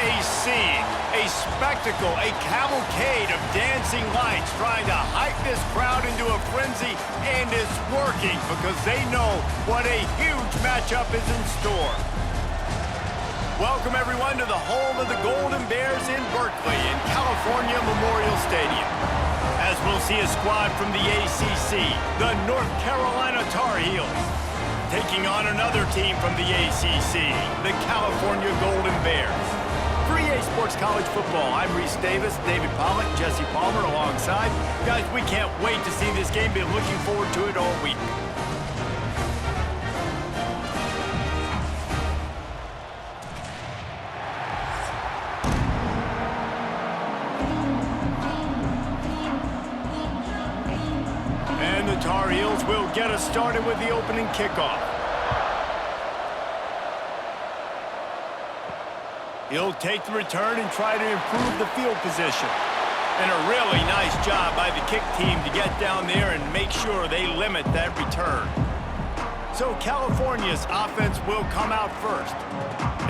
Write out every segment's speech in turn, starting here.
a scene, a spectacle, a cavalcade of dancing lights trying to hype this crowd into a frenzy, and it's working because they know what a huge matchup is in store. Welcome, everyone, to the home of the Golden Bears in Berkeley in California Memorial Stadium. As we'll see a squad from the ACC, the North Carolina Tarheels, taking on another team from the ACC, the California Golden Bears. For EA Sports College Football, I'm Reese Davis, David Pollack, Jesse Palmer alongside. Guys, we can't wait to see this game. Been looking forward to it all week. And the Tarheels will get us started with the opening kickoff. He'll take the return and try to improve the field position. And a really nice job by the kick team to get down there and make sure they limit that return. So California's offense will come out first.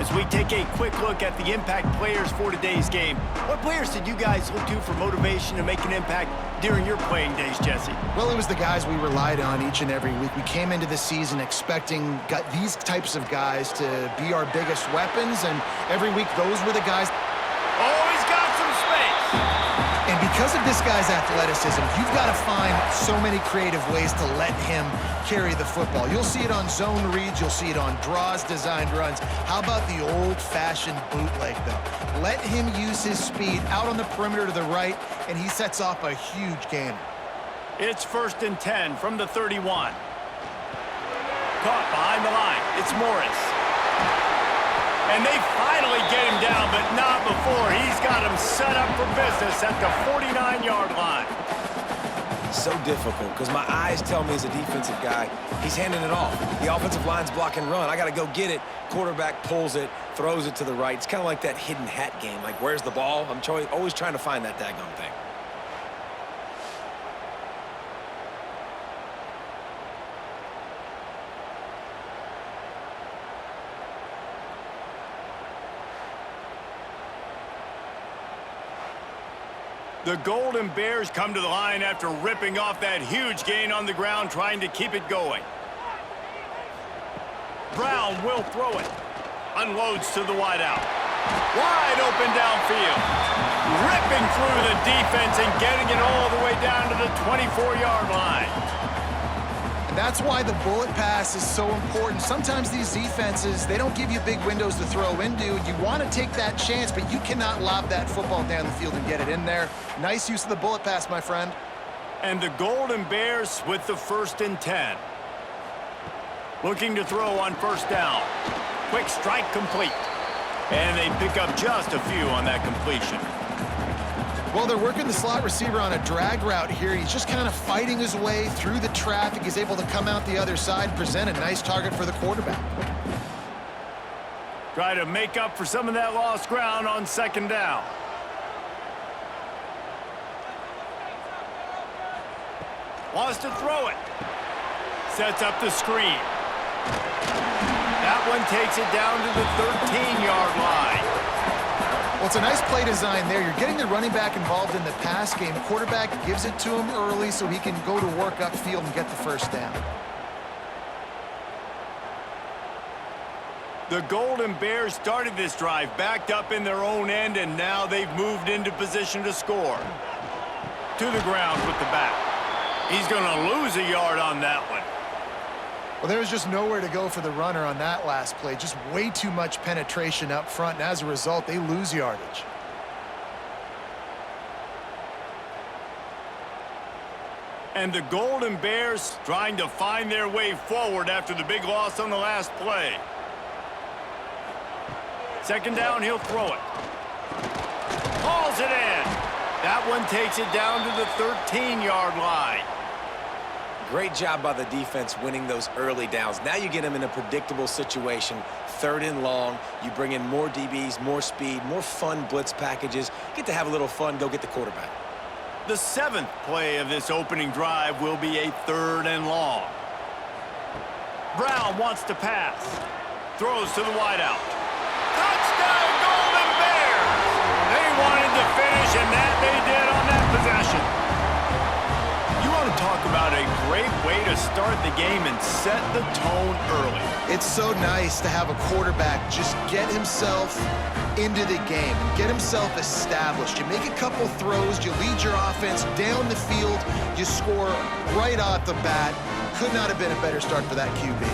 As we take a quick look at the impact players for today's game, what players did you guys look to for motivation to make an impact during your playing days, Jesse? Well, it was the guys we relied on each and every week. We came into the season expecting these types of guys to be our biggest weapons, and every week those were the guys. Oh, he's got some space. And because of this guy's athleticism, you've got to find so many creative ways to let him carry the football. You'll see it on zone reads. You'll see it on draws, designed runs. How about the old-fashioned bootleg, though? Let him use his speed out on the perimeter to the right, and he sets off a huge gainer. It's 1st and 10 from the 31. Caught behind the line. It's Morris. And they finally get him down, but not before. He's got him set up for business at the 49-yard line. So difficult because my eyes tell me as a defensive guy, he's handing it off. The offensive line's block and run. I got to go get it. Quarterback pulls it, throws it to the right. It's kind of like that hidden hat game. Like, where's the ball? I'm always trying to find that daggone thing. The Golden Bears come to the line after ripping off that huge gain on the ground, trying to keep it going. Brown will throw it. Unloads to the wideout. Wide open downfield. Ripping through the defense and getting it all the way down to the 24-yard line. And that's why the bullet pass is so important. Sometimes these defenses, they don't give you big windows to throw into. You want to take that chance, but you cannot lob that football down the field and get it in there. Nice use of the bullet pass, my friend. And the Golden Bears with the 1st and 10. Looking to throw on 1st down. Quick strike complete. And they pick up just a few on that completion. Well, they're working the slot receiver on a drag route here. He's just kind of fighting his way through the traffic. He's able to come out the other side, present a nice target for the quarterback. Try to make up for some of that lost ground on 2nd down. Wants to throw it. Sets up the screen. That one takes it down to the 13-yard line. Well, it's a nice play design there. You're getting the running back involved in the pass game. Quarterback gives it to him early so he can go to work upfield and get the 1st down. The Golden Bears started this drive backed up in their own end, and now they've moved into position to score. To the ground with the back. He's going to lose a yard on that one. Well, there was just nowhere to go for the runner on that last play. Just way too much penetration up front, and as a result, they lose yardage. And the Golden Bears trying to find their way forward after the big loss on the last play. 2nd down, he'll throw it. Hauls it in. That one takes it down to the 13-yard line. Great job by the defense winning those early downs. Now you get them in a predictable situation. 3rd and long. You bring in more DBs, more speed, more fun blitz packages. Get to have a little fun, go get the quarterback. The 7th play of this opening drive will be a 3rd and long. Brown wants to pass. Throws to the wideout. Touchdown, Golden Bears! about a great way to start the game and set the tone early. It's so nice to have a quarterback just get himself into the game, get himself established. You make a couple throws, you lead your offense down the field, you score right off the bat. Could not have been a better start for that QB.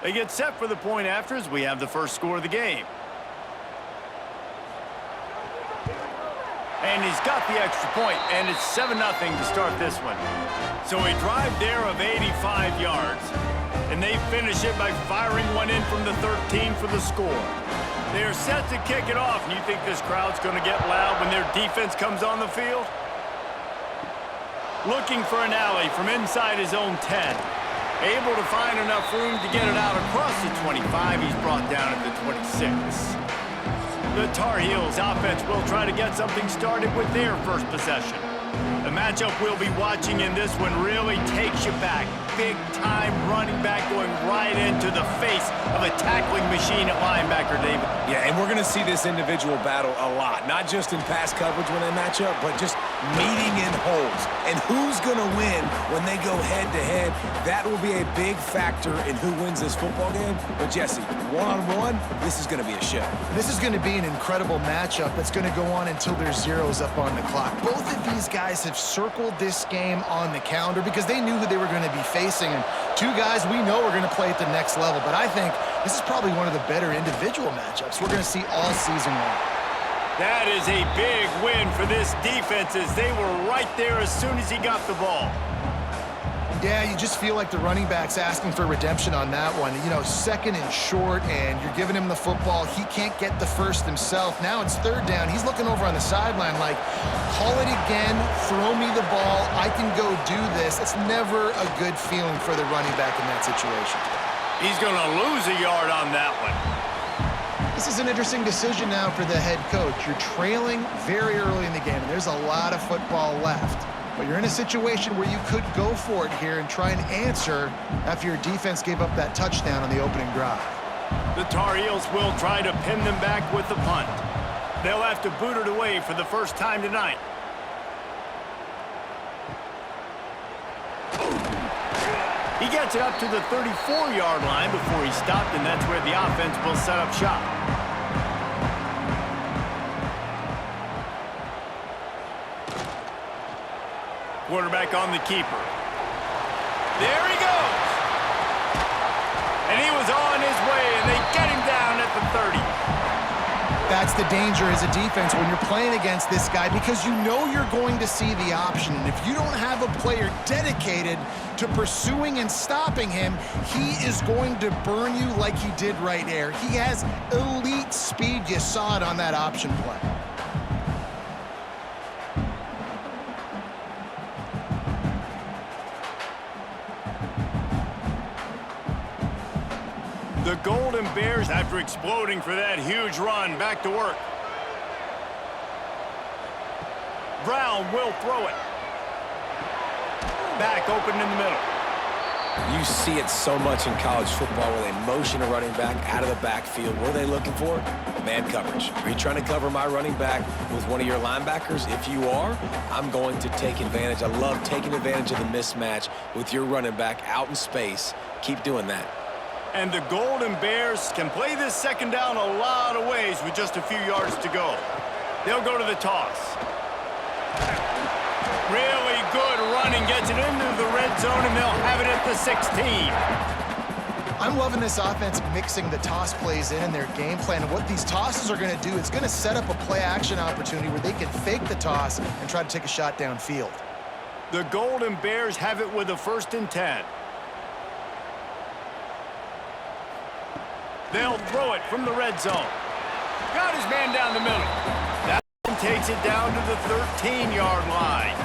They get set for the point after as we have the first score of the game. And he's got the extra point, and it's 7-0 to start this one. So a drive there of 85 yards, and they finish it by firing one in from the 13 for the score. They are set to kick it off, and you think this crowd's going to get loud when their defense comes on the field? Looking for an alley from inside his own 10. Able to find enough room to get it out across the 25. He's brought down at the 26. The Tarheels offense will try to get something started with their first possession. The matchup we'll be watching in this one really takes you back. Big-time running back going right into the face of a tackling machine at linebacker, David. Yeah, and we're going to see this individual battle a lot, not just in pass coverage when they match up, but just meeting in holes. And who's going to win when they go head-to-head? That will be a big factor in who wins this football game. But, Jesse, one-on-one, this is going to be a show. This is going to be an incredible matchup that's going to go on until there's zeros up on the clock. Both of these guys have circled this game on the calendar because they knew who they were going to be facing. And two guys we know are going to play at the next level. But I think this is probably one of the better individual matchups we're going to see all season long. That is a big win for this defense as they were right there as soon as he got the ball. Yeah, you just feel like the running back's asking for redemption on that one. You know, second and short, and you're giving him the football. He can't get the first himself. Now it's third down. He's looking over on the sideline like, call it again, throw me the ball, I can go do this. It's never a good feeling for the running back in that situation. He's going to lose a yard on that one. This is an interesting decision now for the head coach. You're trailing very early in the game, and there's a lot of football left. But you're in a situation where you could go for it here and try and answer after your defense gave up that touchdown on the opening drive. The Tar Heels will try to pin them back with the punt. They'll have to boot it away for the first time tonight. He gets it up to the 34-yard line before he stopped, and that's where the offense will set up shop. Quarterback on the keeper. There he goes. And he was on his way, and they get him down at the 30. That's the danger as a defense when you're playing against this guy because you know you're going to see the option. And if you don't have a player dedicated to pursuing and stopping him, he is going to burn you like he did right there. He has elite speed. You saw it on that option play. The Golden Bears, after exploding for that huge run, back to work. Brown will throw it. Back open in the middle. You see it so much in college football where they motion a running back out of the backfield. What are they looking for? Man coverage. Are you trying to cover my running back with one of your linebackers? If you are, I'm going to take advantage. I love taking advantage of the mismatch with your running back out in space. Keep doing that. And the Golden Bears can play this second down a lot of ways with just a few yards to go. They'll go to the toss. Really good running, gets it into the red zone, and they'll have it at the 16. I'm loving this offense mixing the toss plays in their game plan. And what these tosses are going to do, it's going to set up a play-action opportunity where they can fake the toss and try to take a shot downfield. The Golden Bears have it with a 1st and 10. They'll throw it from the red zone. Got his man down the middle. That one takes it down to the 13-yard line.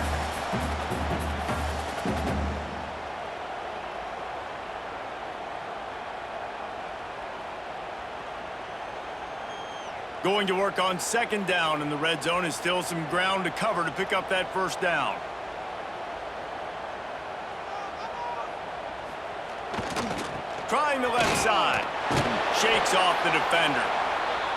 Going to work on 2nd down in the red zone, and still some ground to cover to pick up that 1st down. Trying the left side. Shakes off the defender.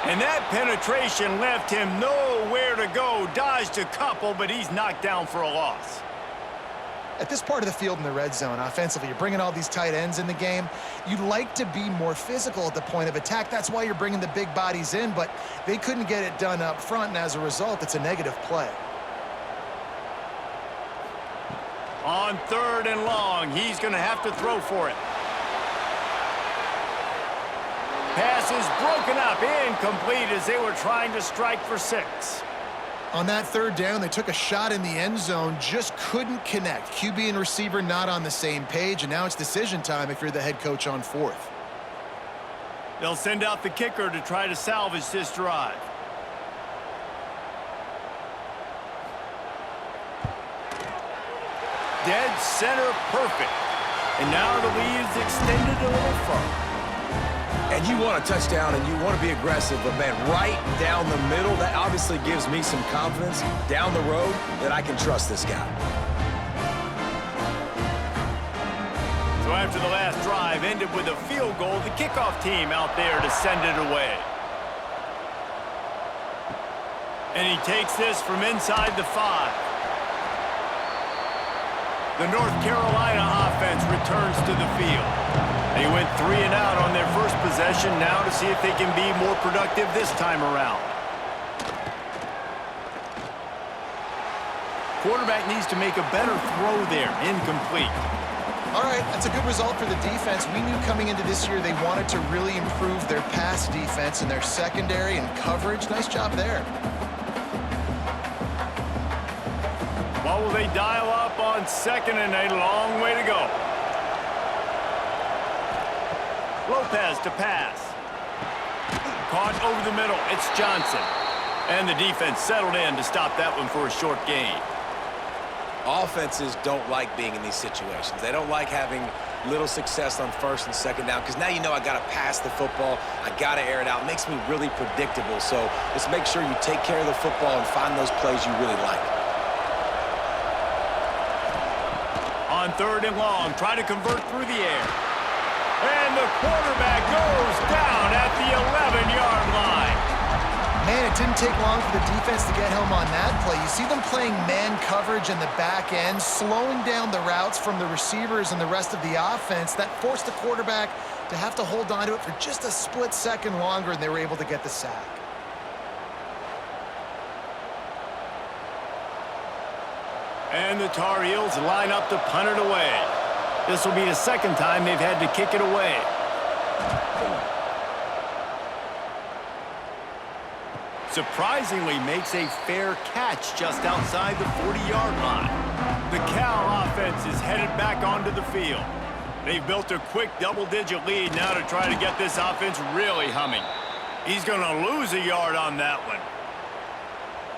And that penetration left him nowhere to go. Dodged a couple, but he's knocked down for a loss. At this part of the field in the red zone, offensively, you're bringing all these tight ends in the game. You'd like to be more physical at the point of attack. That's why you're bringing the big bodies in, but they couldn't get it done up front, and as a result, it's a negative play. On 3rd and long, he's going to have to throw for it. Pass is broken up, incomplete as they were trying to strike for 6. On that 3rd down, they took a shot in the end zone, just couldn't connect. QB and receiver not on the same page, and now it's decision time if you're the head coach on 4th. They'll send out the kicker to try to salvage this drive. Dead center perfect. And now the lead is extended a little further. And you want a touchdown and you want to be aggressive, but man, right down the middle, that obviously gives me some confidence down the road that I can trust this guy. So after the last drive ended with a field goal, the kickoff team out there to send it away. And he takes this from inside the 5. The North Carolina offense returns to the field. They went 3 and out on their first possession, now to see if they can be more productive this time around. Quarterback needs to make a better throw there, incomplete. All right, that's a good result for the defense. We knew coming into this year they wanted to really improve their pass defense and their secondary and coverage. Nice job there. What will they dial up on 2nd and a long way to go? Lopez to pass. Caught over the middle. It's Johnson. And the defense settled in to stop that one for a short gain. Offenses don't like being in these situations. They don't like having little success on 1st and 2nd down because now you know I got to pass the football. I got to air it out. It makes me really predictable. So just make sure you take care of the football and find those plays you really like. On 3rd and long, try to convert through the air. And the quarterback goes down at the 11-yard line. Man, it didn't take long for the defense to get home on that play. You see them playing man coverage in the back end, slowing down the routes from the receivers and the rest of the offense. That forced the quarterback to have to hold on to it for just a split second longer, and they were able to get the sack. And the Tarheels line up to punt it away. This will be the 2nd time they've had to kick it away. Surprisingly makes a fair catch just outside the 40-yard line. The Cal offense is headed back onto the field. They've built a quick double-digit lead now to try to get this offense really humming. He's going to lose a yard on that one.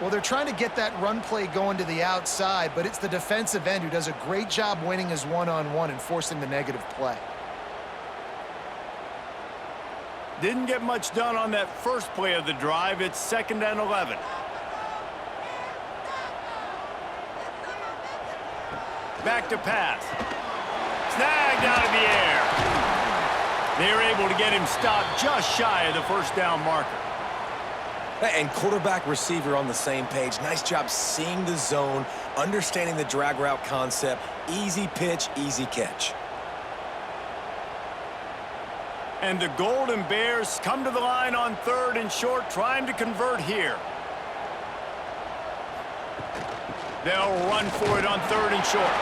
Well, they're trying to get that run play going to the outside, but it's the defensive end who does a great job winning his one-on-one and forcing the negative play. Didn't get much done on that first play of the drive. It's 2nd and 11. Back to pass. Snagged out of the air. They're able to get him stopped just shy of the 1st down marker. And quarterback receiver on the same page. Nice job seeing the zone, understanding the drag route concept. Easy pitch, easy catch. And the Golden Bears come to the line on 3rd and short, trying to convert here. They'll run for it on 3rd and short.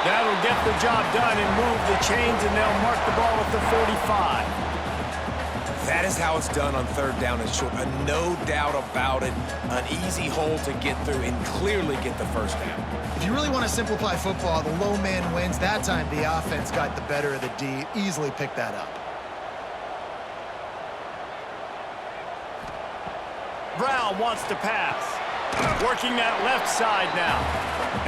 That'll get the job done and move the chains, and they'll mark the ball at the 45. That is how it's done on 3rd down and short. No doubt about it. An easy hole to get through and clearly get the 1st down. If you really want to simplify football, the low man wins. That time the offense got the better of the D. Easily picked that up. Brown wants to pass. Working that left side now.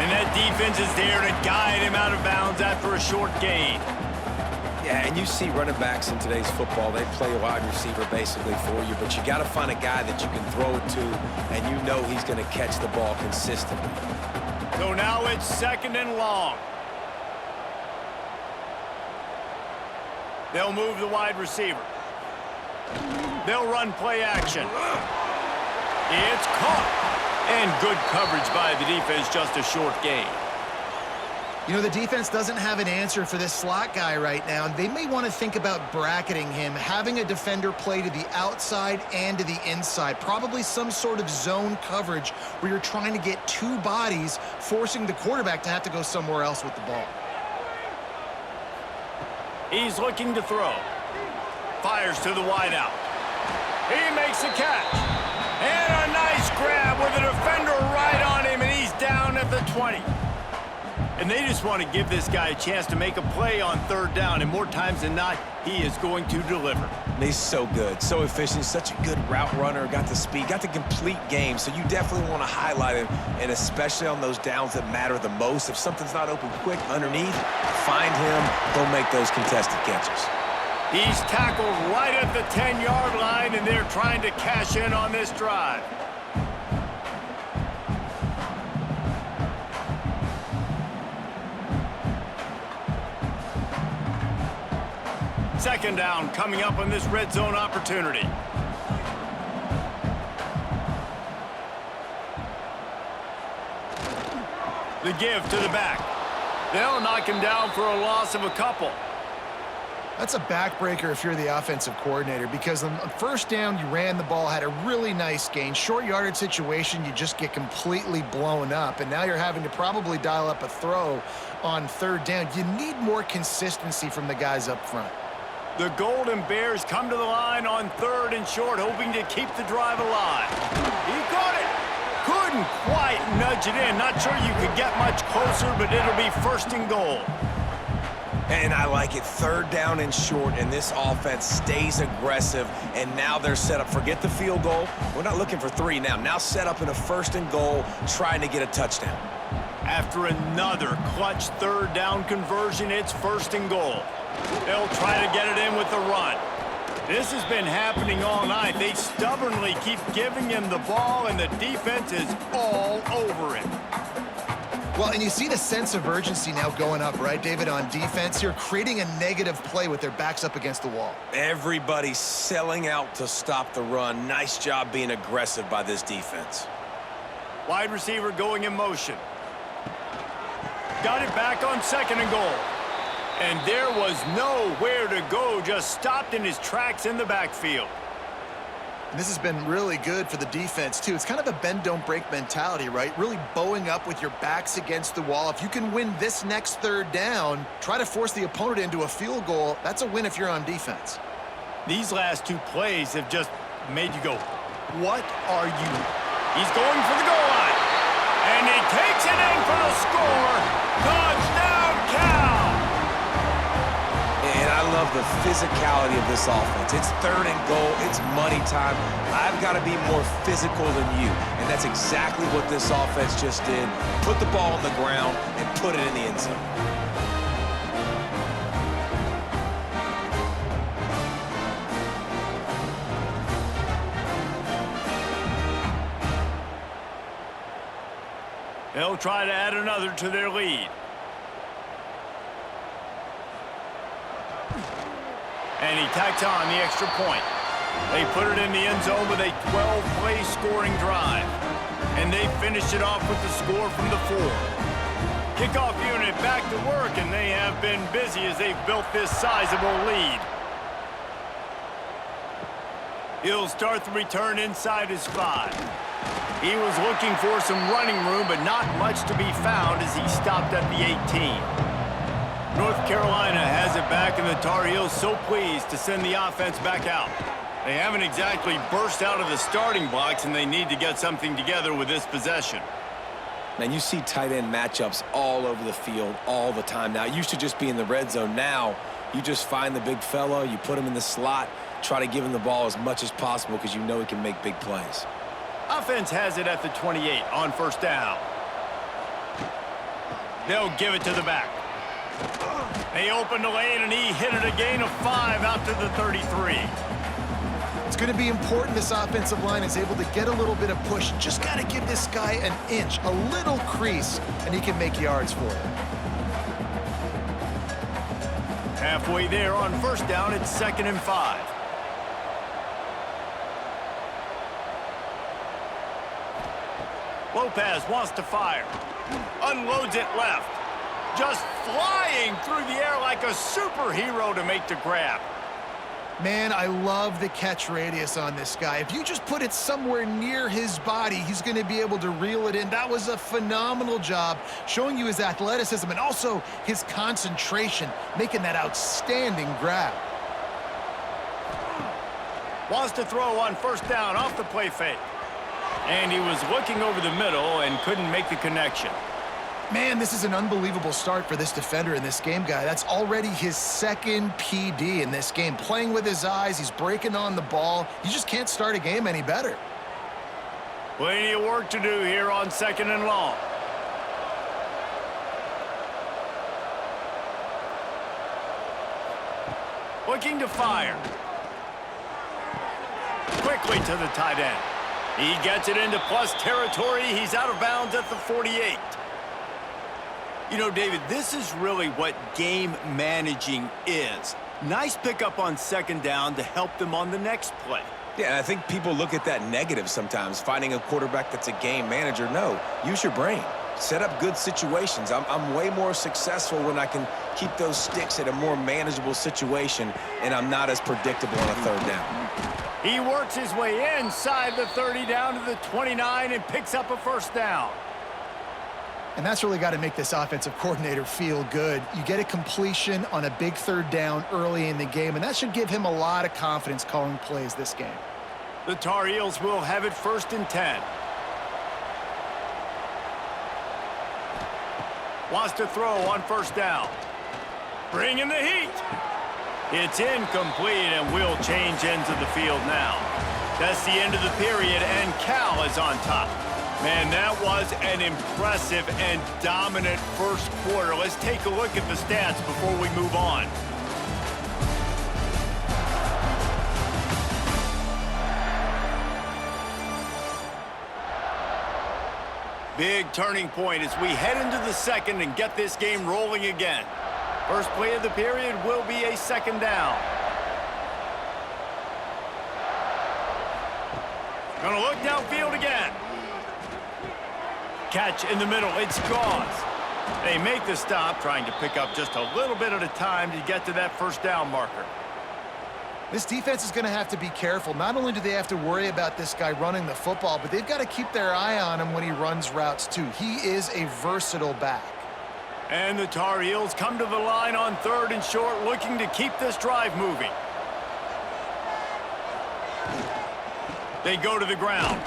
And that defense is there to guide him out of bounds after a short gain. Yeah, and you see running backs in today's football, they play a wide receiver basically for you, but you got to find a guy that you can throw it to, and you know he's going to catch the ball consistently. So now it's 2nd and long. They'll move the wide receiver. They'll run play action. It's caught. And good coverage by the defense, just a short gain. You know, the defense doesn't have an answer for this slot guy right now. They may want to think about bracketing him, having a defender play to the outside and to the inside. Probably some sort of zone coverage where you're trying to get two bodies, forcing the quarterback to have to go somewhere else with the ball. He's looking to throw. Fires to the wideout. He makes the catch. And a nice grab with a defender right on him, and he's down at the 20. And they just want to give this guy a chance to make a play on third down, and more times than not, he is going to deliver. He's so good, so efficient, such a good route runner, got the speed, got the complete game, so you definitely want to highlight him, and especially on those downs that matter the most. If something's not open quick underneath, find him, go make those contested catches. He's tackled right at the 10-yard line, and they're trying to cash in on this drive. Second down coming up on this red zone opportunity. The give to the back. They'll knock him down for a loss of a couple. That's a backbreaker if you're the offensive coordinator, because on first down, you ran the ball, had a really nice gain. Short yardage situation, you just get completely blown up, and now you're having to probably dial up a throw on third down. You need more consistency from the guys up front. The Golden Bears come to the line on third and short, hoping to keep the drive alive. He got it. Couldn't quite nudge it in. Not sure you could get much closer, but it'll be first and goal. And I like it. Third down and short, and this offense stays aggressive, and now they're set up. Forget the field goal. We're not looking for three now. Now set up in a first and goal, trying to get a touchdown. After another clutch third down conversion, it's first and goal. They'll try to get it in with the run. This has been happening all night. They stubbornly keep giving him the ball, and the defense is all over him. Well, and you see the sense of urgency now going up, right, David, on defense here, creating a negative play with their backs up against the wall. Everybody's selling out to stop the run. Nice job being aggressive by this defense. Wide receiver going in motion. Got it back on second and goal. And there was nowhere to go, just stopped in his tracks in the backfield. And this has been really good for the defense, too. It's kind of a bend-don't-break mentality, right? Really bowing up with your backs against the wall. If you can win this next third down, try to force the opponent into a field goal. That's a win if you're on defense. These last two plays have just made you go, what are you? He's going for the goal line. And he takes it in for the score. Touchdown, Cal! And I love the physicality of this offense. It's third and goal. It's money time. I've got to be more physical than you. And that's exactly what this offense just did. Put the ball on the ground and put it in the end zone. They'll try to add another to their lead. And he tacks on the extra point. They put it in the end zone with a 12-play scoring drive. And they finished it off with the score from the 4. Kickoff unit back to work, and they have been busy as they've built this sizable lead. He'll start the return inside his 5. He was looking for some running room, but not much to be found as he stopped at the 18. North Carolina has it back, and the Tarheels so pleased to send the offense back out. They haven't exactly burst out of the starting blocks, and they need to get something together with this possession. Man, you see tight end matchups all over the field all the time. Now, it used to just be in the red zone. Now, you just find the big fella, you put him in the slot, try to give him the ball as much as possible because you know he can make big plays. Offense has it at the 28 on first down. They'll give it to the back. They opened the lane, and he hit it a gain of 5 out to the 33. It's going to be important this offensive line is able to get a little bit of push. Just got to give this guy an inch, a little crease, and he can make yards for it. Halfway there on first down, it's 2nd and 5. Lopez wants to fire. Unloads it left. Just flying through the air like a superhero to make the grab. Man, I love the catch radius on this guy. If you just put it somewhere near his body, he's going to be able to reel it in. That was a phenomenal job, showing you his athleticism and also his concentration, making that outstanding grab. Wants to throw on first down off the play fake. And he was looking over the middle and couldn't make the connection. Man, this is an unbelievable start for this defender in this game, guy. That's already his second PD in this game. Playing with his eyes, he's breaking on the ball. You just can't start a game any better. Plenty of work to do here on 2nd and long. Looking to fire. Quickly to the tight end. He gets it into plus territory. He's out of bounds at the 48. You know, David, this is really what game managing is. Nice pickup on 2nd down to help them on the next play. Yeah, and I think people look at that negative sometimes, finding a quarterback that's a game manager. No, use your brain. Set up good situations. I'm way more successful when I can keep those sticks at a more manageable situation, and I'm not as predictable on a 3rd down. He works his way inside the 30 down to the 29 and picks up a first down. And that's really got to make this offensive coordinator feel good. You get a completion on a big 3rd down early in the game, and that should give him a lot of confidence calling plays this game. The Tarheels will have it 1st and 10. Wants to throw on first down. Bring in the heat. It's incomplete, and we'll change ends of the field now. That's the end of the period, and Cal is on top. Man, that was an impressive and dominant first quarter. Let's take a look at the stats before we move on. Big turning point as we head into the 2nd and get this game rolling again. First play of the period will be a 2nd down. Gonna look downfield again. Catch in the middle, it's gone. They make the stop, trying to pick up just a little bit at a time to get to that first down marker. This defense is going to have to be careful. Not only do they have to worry about this guy running the football, but they've got to keep their eye on him when he runs routes too. He is a versatile back. And the Tar Heels come to the line on 3rd and short, looking to keep this drive moving. They go to the ground.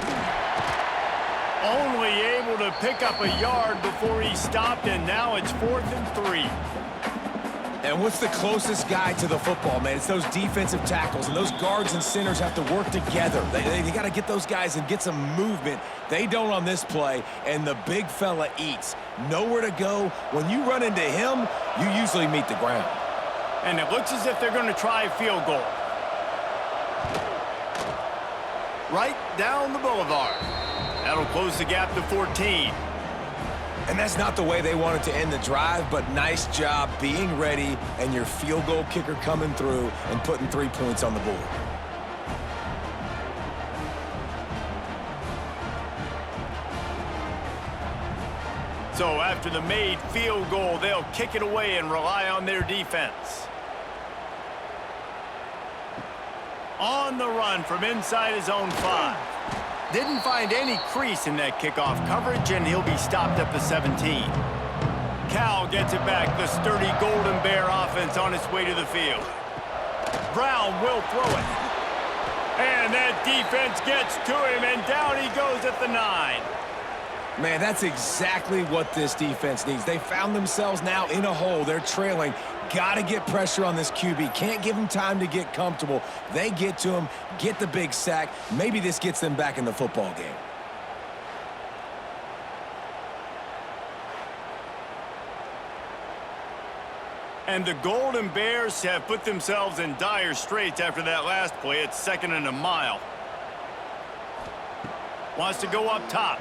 Only able to pick up a yard before he stopped, and now it's 4th and 3. And what's the closest guy to the football, man? It's those defensive tackles, and those guards and centers have to work together. They got to get those guys and get some movement. They don't on this play, and the big fella eats. Nowhere to go. When you run into him, you usually meet the ground. And it looks as if they're going to try a field goal. Right down the boulevard. That'll close the gap to 14. And that's not the way they wanted to end the drive, but nice job being ready and your field goal kicker coming through and putting 3 points on the board. So after the made field goal, they'll kick it away and rely on their defense. On the run from inside his own 5. Didn't find any crease in that kickoff coverage, and he'll be stopped at the 17. Cal gets it back. The sturdy Golden Bear offense on its way to the field. Brown will throw it. And that defense gets to him, and down he goes at the 9. Man, that's exactly what this defense needs. They found themselves now in a hole. They're trailing. Got to get pressure on this QB. Can't give him time to get comfortable. They get to him, get the big sack. Maybe this gets them back in the football game. And the Golden Bears have put themselves in dire straits after that last play. It's 2nd and a mile. Wants to go up top.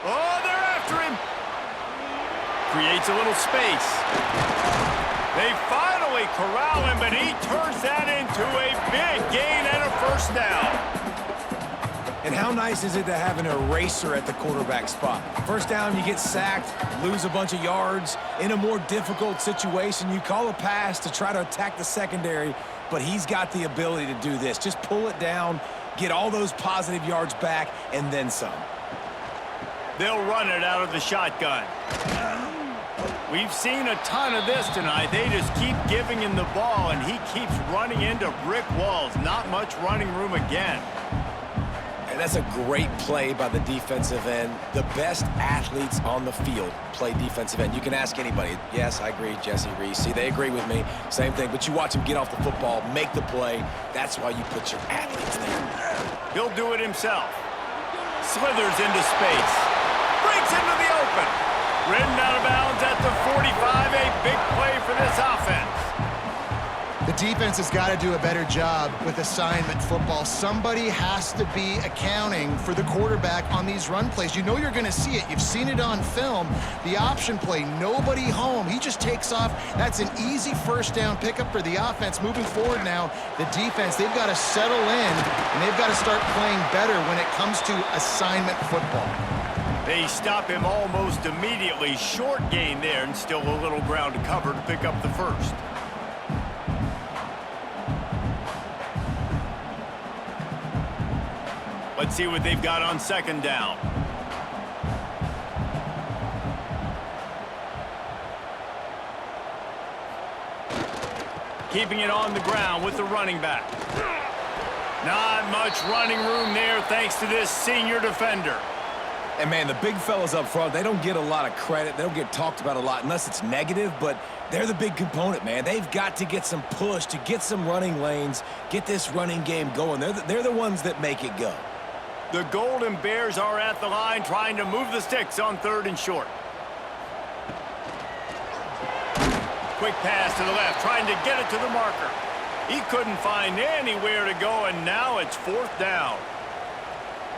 Oh, they're after him. Creates a little space. They finally corral him, but he turns that into a big gain and a first down. And how nice is it to have an eraser at the quarterback spot? First down, you get sacked, lose a bunch of yards. In a more difficult situation, you call a pass to try to attack the secondary, but he's got the ability to do this. Just pull it down, get all those positive yards back, and then some. They'll run it out of the shotgun. We've seen a ton of this tonight. They just keep giving him the ball, and he keeps running into brick walls. Not much running room again. And that's a great play by the defensive end. The best athletes on the field play defensive end. You can ask anybody. Yes, I agree, Jesse, Reese. See, they agree with me. Same thing. But you watch him get off the football, make the play. That's why you put your athletes there. He'll do it himself. Slithers into space. Breaks into the open. Ridden out of bounds at the 45. A big play for this offense. The defense has got to do a better job with assignment football. Somebody has to be accounting for the quarterback on these run plays. You know you're going to see it. You've seen it on film. The option play, nobody home. He just takes off. That's an easy first down pickup for the offense. Moving forward now, the defense, they've got to settle in, and they've got to start playing better when it comes to assignment football. They stop him almost immediately. Short gain there, and still a little ground to cover to pick up the first. Let's see what they've got on second down. Keeping it on the ground with the running back. Not much running room there thanks to this senior defender. And, man, the big fellas up front, they don't get a lot of credit. They don't get talked about a lot unless it's negative, but they're the big component, man. They've got to get some push, to get some running lanes, get this running game going. They're the ones that make it go. The Golden Bears are at the line trying to move the sticks on 3rd and short. Quick pass to the left, trying to get it to the marker. He couldn't find anywhere to go, and now it's 4th down.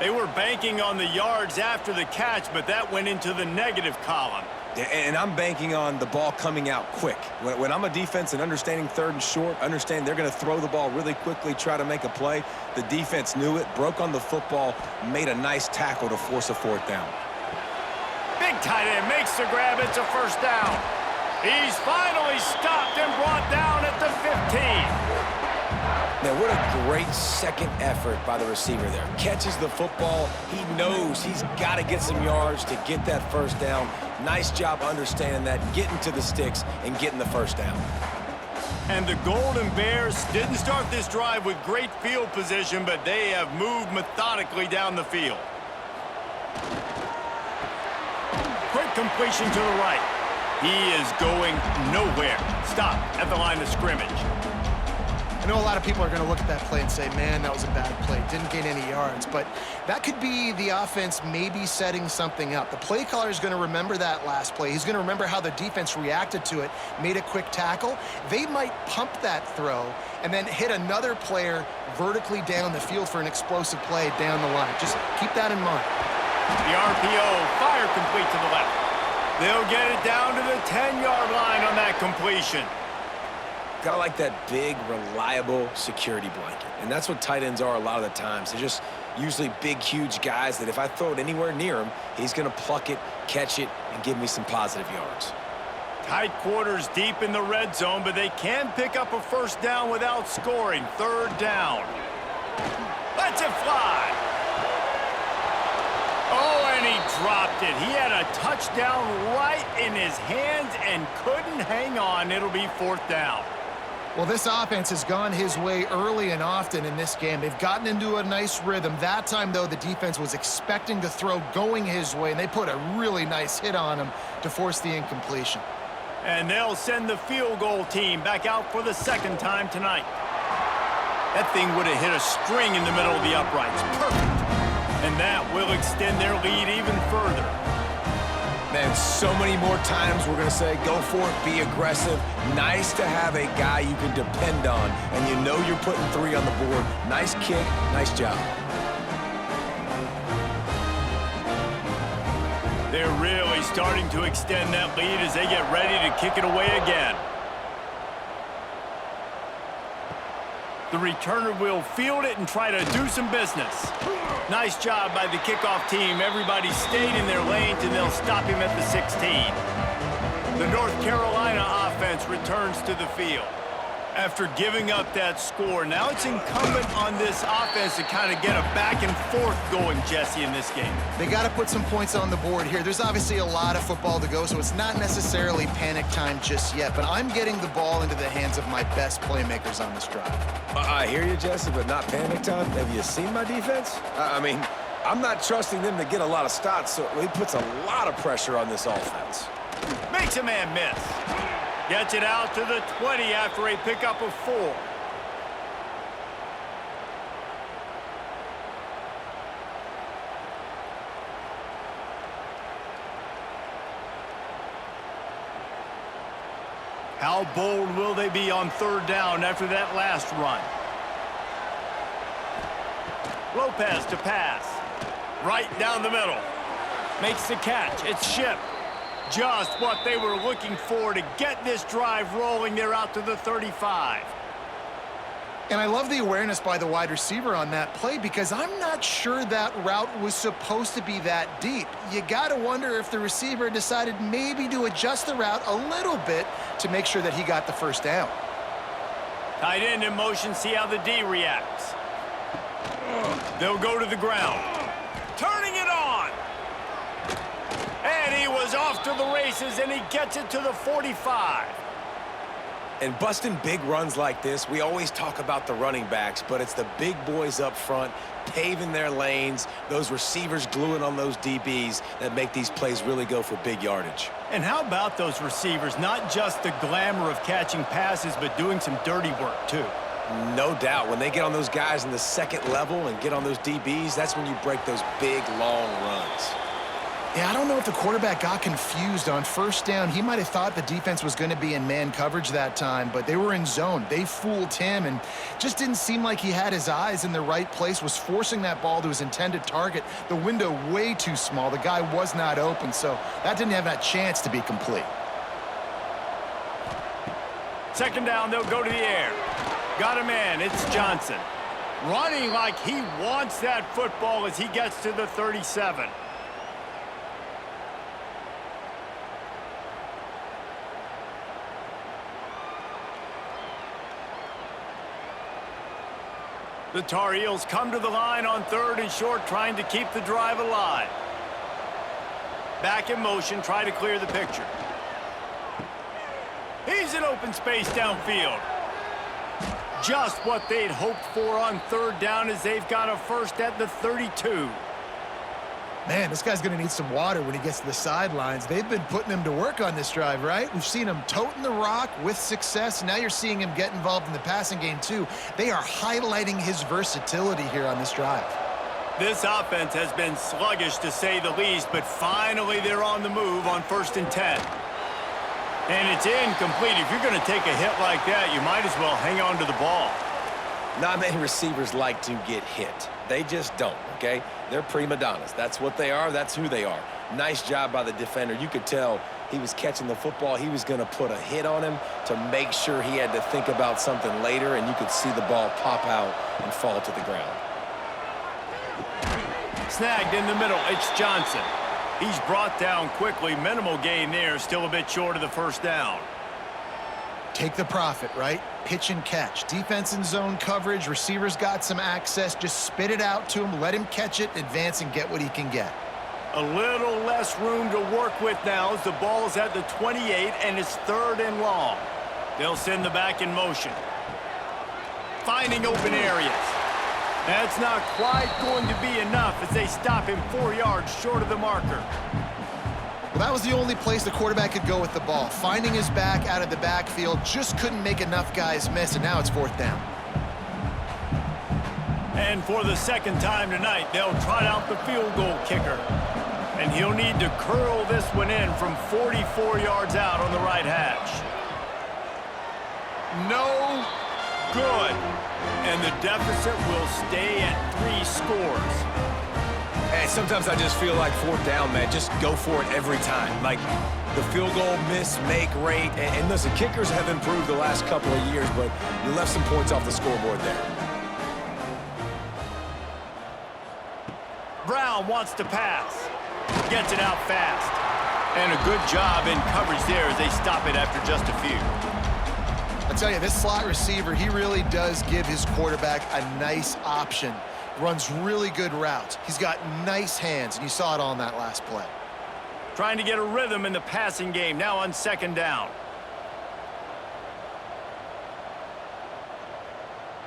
They were banking on the yards after the catch, but that went into the negative column. And I'm banking on the ball coming out quick. When I'm a defense and understanding 3rd and short, understand they're going to throw the ball really quickly, try to make a play. The defense knew it, broke on the football, made a nice tackle to force a 4th down. Big tight end makes the grab. It's a first down. He's finally stopped and brought down at the 15. Now, what a great second effort by the receiver there. Catches the football. He knows he's got to get some yards to get that first down. Nice job understanding that, getting to the sticks and getting the first down. And the Golden Bears didn't start this drive with great field position, but they have moved methodically down the field. Quick completion to the right. He is going nowhere. Stop at the line of scrimmage. I know a lot of people are going to look at that play and say, man, that was a bad play. Didn't gain any yards. But that could be the offense maybe setting something up. The play caller is going to remember that last play. He's going to remember how the defense reacted to it, made a quick tackle. They might pump that throw and then hit another player vertically down the field for an explosive play down the line. Just keep that in mind. The RPO, fire complete to the left. They'll get it down to the 10-yard line on that completion. Got to like that big, reliable security blanket. And that's what tight ends are a lot of the times. They're just usually big, huge guys that if I throw it anywhere near him, he's going to pluck it, catch it, and give me some positive yards. Tight quarters deep in the red zone, but they can pick up a first down without scoring. 3rd down. Lets it fly. Oh, and he dropped it. He had a touchdown right in his hands and couldn't hang on. It'll be 4th down. Well, this offense has gone his way early and often in this game. They've gotten into a nice rhythm. That time, though, the defense was expecting to throw going his way, and they put a really nice hit on him to force the incompletion. And they'll send the field goal team back out for the 2nd time tonight. That thing would have hit a string in the middle of the uprights. Perfect. And that will extend their lead even further. Man, so many more times we're going to say, go for it, be aggressive. Nice to have a guy you can depend on, and you know you're putting 3 on the board. Nice kick, nice job. They're really starting to extend that lead as they get ready to kick it away again. The returner will field it and try to do some business. Nice job by the kickoff team. Everybody stayed in their lanes, and they'll stop him at the 16. The North Carolina offense returns to the field. After giving up that score, now it's incumbent on this offense to kind of get a back and forth going, Jesse, in this game. They got to put some points on the board here. There's obviously a lot of football to go, so it's not necessarily panic time just yet, but I'm getting the ball into the hands of my best playmakers on this drive. I hear you, Jesse, but not panic time. Have you seen my defense? I mean, I'm not trusting them to get a lot of stops, so he puts a lot of pressure on this offense. Makes a man miss. Gets it out to the 20 after a pickup of 4. How bold will they be on 3rd down after that last run? Lopez to pass. Right down the middle. Makes the catch. It's shipped. Just what they were looking for to get this drive rolling. They're out to the 35. And I love the awareness by the wide receiver on that play because I'm not sure that route was supposed to be that deep. You got to wonder if the receiver decided maybe to adjust the route a little bit to make sure that he got the 1st down. Tight end in motion, see how the D reacts. They'll go to the ground. Turning it on. And he was off to the races, and he gets it to the 45. And busting big runs like this, we always talk about the running backs, but it's the big boys up front, paving their lanes, those receivers gluing on those DBs that make these plays really go for big yardage. And how about those receivers? Not just the glamour of catching passes, but doing some dirty work, too. No doubt. When they get on those guys in the 2nd level and get on those DBs, that's when you break those big, long runs. Yeah, I don't know if the quarterback got confused on 1st down. He might have thought the defense was going to be in man coverage that time, but they were in zone. They fooled him and just didn't seem like he had his eyes in the right place, was forcing that ball to his intended target. The window way too small. The guy was not open, so that didn't have that chance to be complete. 2nd down, they'll go to the air. Got a man, it's Johnson. Running like he wants that football as he gets to the 37. The Tarheels come to the line on 3rd and short, trying to keep the drive alive. Back in motion, try to clear the picture. He's in open space downfield. Just what they'd hoped for on 3rd down as they've got a 1st at the 32. Man, this guy's going to need some water when he gets to the sidelines. They've been putting him to work on this drive, right? We've seen him toting the rock with success. Now you're seeing him get involved in the passing game, too. They are highlighting his versatility here on this drive. This offense has been sluggish, to say the least, but finally they're on the move on 1st and 10. And it's incomplete. If you're going to take a hit like that, you might as well hang on to the ball. Not many receivers like to get hit. They just don't, okay? They're prima donnas. That's what they are. That's who they are. Nice job by the defender. You could tell he was catching the football. He was going to put a hit on him to make sure he had to think about something later, and you could see the ball pop out and fall to the ground. Snagged in the middle. It's Johnson. He's brought down quickly. Minimal gain there. Still a bit short of the 1st down. Take the profit, right? Pitch and catch. Defense in zone coverage. Receivers got some access. Just spit it out to him. Let him catch it, advance, and get what he can get. A little less room to work with now as the ball is at the 28 and it's 3rd and long. They'll send the back in motion. Finding open areas. That's not quite going to be enough as they stop him 4 yards short of the marker. Well, that was the only place the quarterback could go with the ball. Finding his back out of the backfield, just couldn't make enough guys miss, and now it's 4th down. And for the 2nd time tonight, they'll trot out the field goal kicker. And he'll need to curl this one in from 44 yards out on the right hash. No good. And the deficit will stay at 3 scores. Yeah, sometimes I just feel like fourth down, man. Just go for it every time. Like the field goal miss-make rate. And listen, kickers have improved the last couple of years, but you left some points off the scoreboard there. Brown wants to pass. Gets it out fast. And a good job in coverage there as they stop it after just a few. I tell you, this slot receiver, he really does give his quarterback a nice option. Runs really good routes. He's got nice hands, and you saw it all in that last play. Trying to get a rhythm in the passing game, now on second down.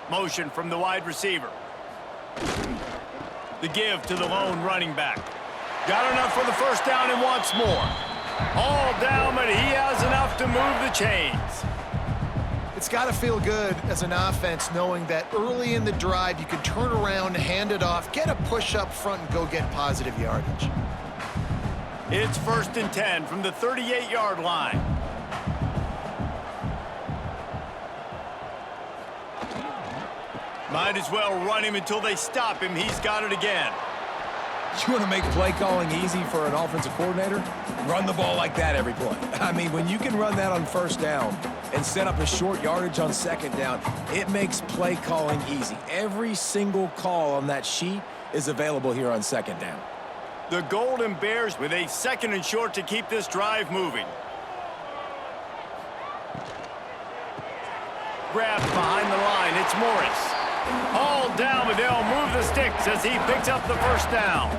Motion from the wide receiver. The give to the lone running back. Got enough for the first down and wants more. All down, but he has enough to move the chains. It's got to feel good as an offense knowing that early in the drive you can turn around, hand it off, get a push up front, and go get positive yardage. It's 1st and 10 from the 38-yard line. Might as well run him until they stop him. He's got it again. You want to make play calling easy for an offensive coordinator? Run the ball like that every play. I mean, when you can run that on first down and set up a short yardage on second down, it makes play calling easy. Every single call on that sheet is available here on second down. The Golden Bears with a 2nd and short to keep this drive moving. Grabbed behind the line. It's Morris. All down, but they'll move the sticks as he picks up the first down.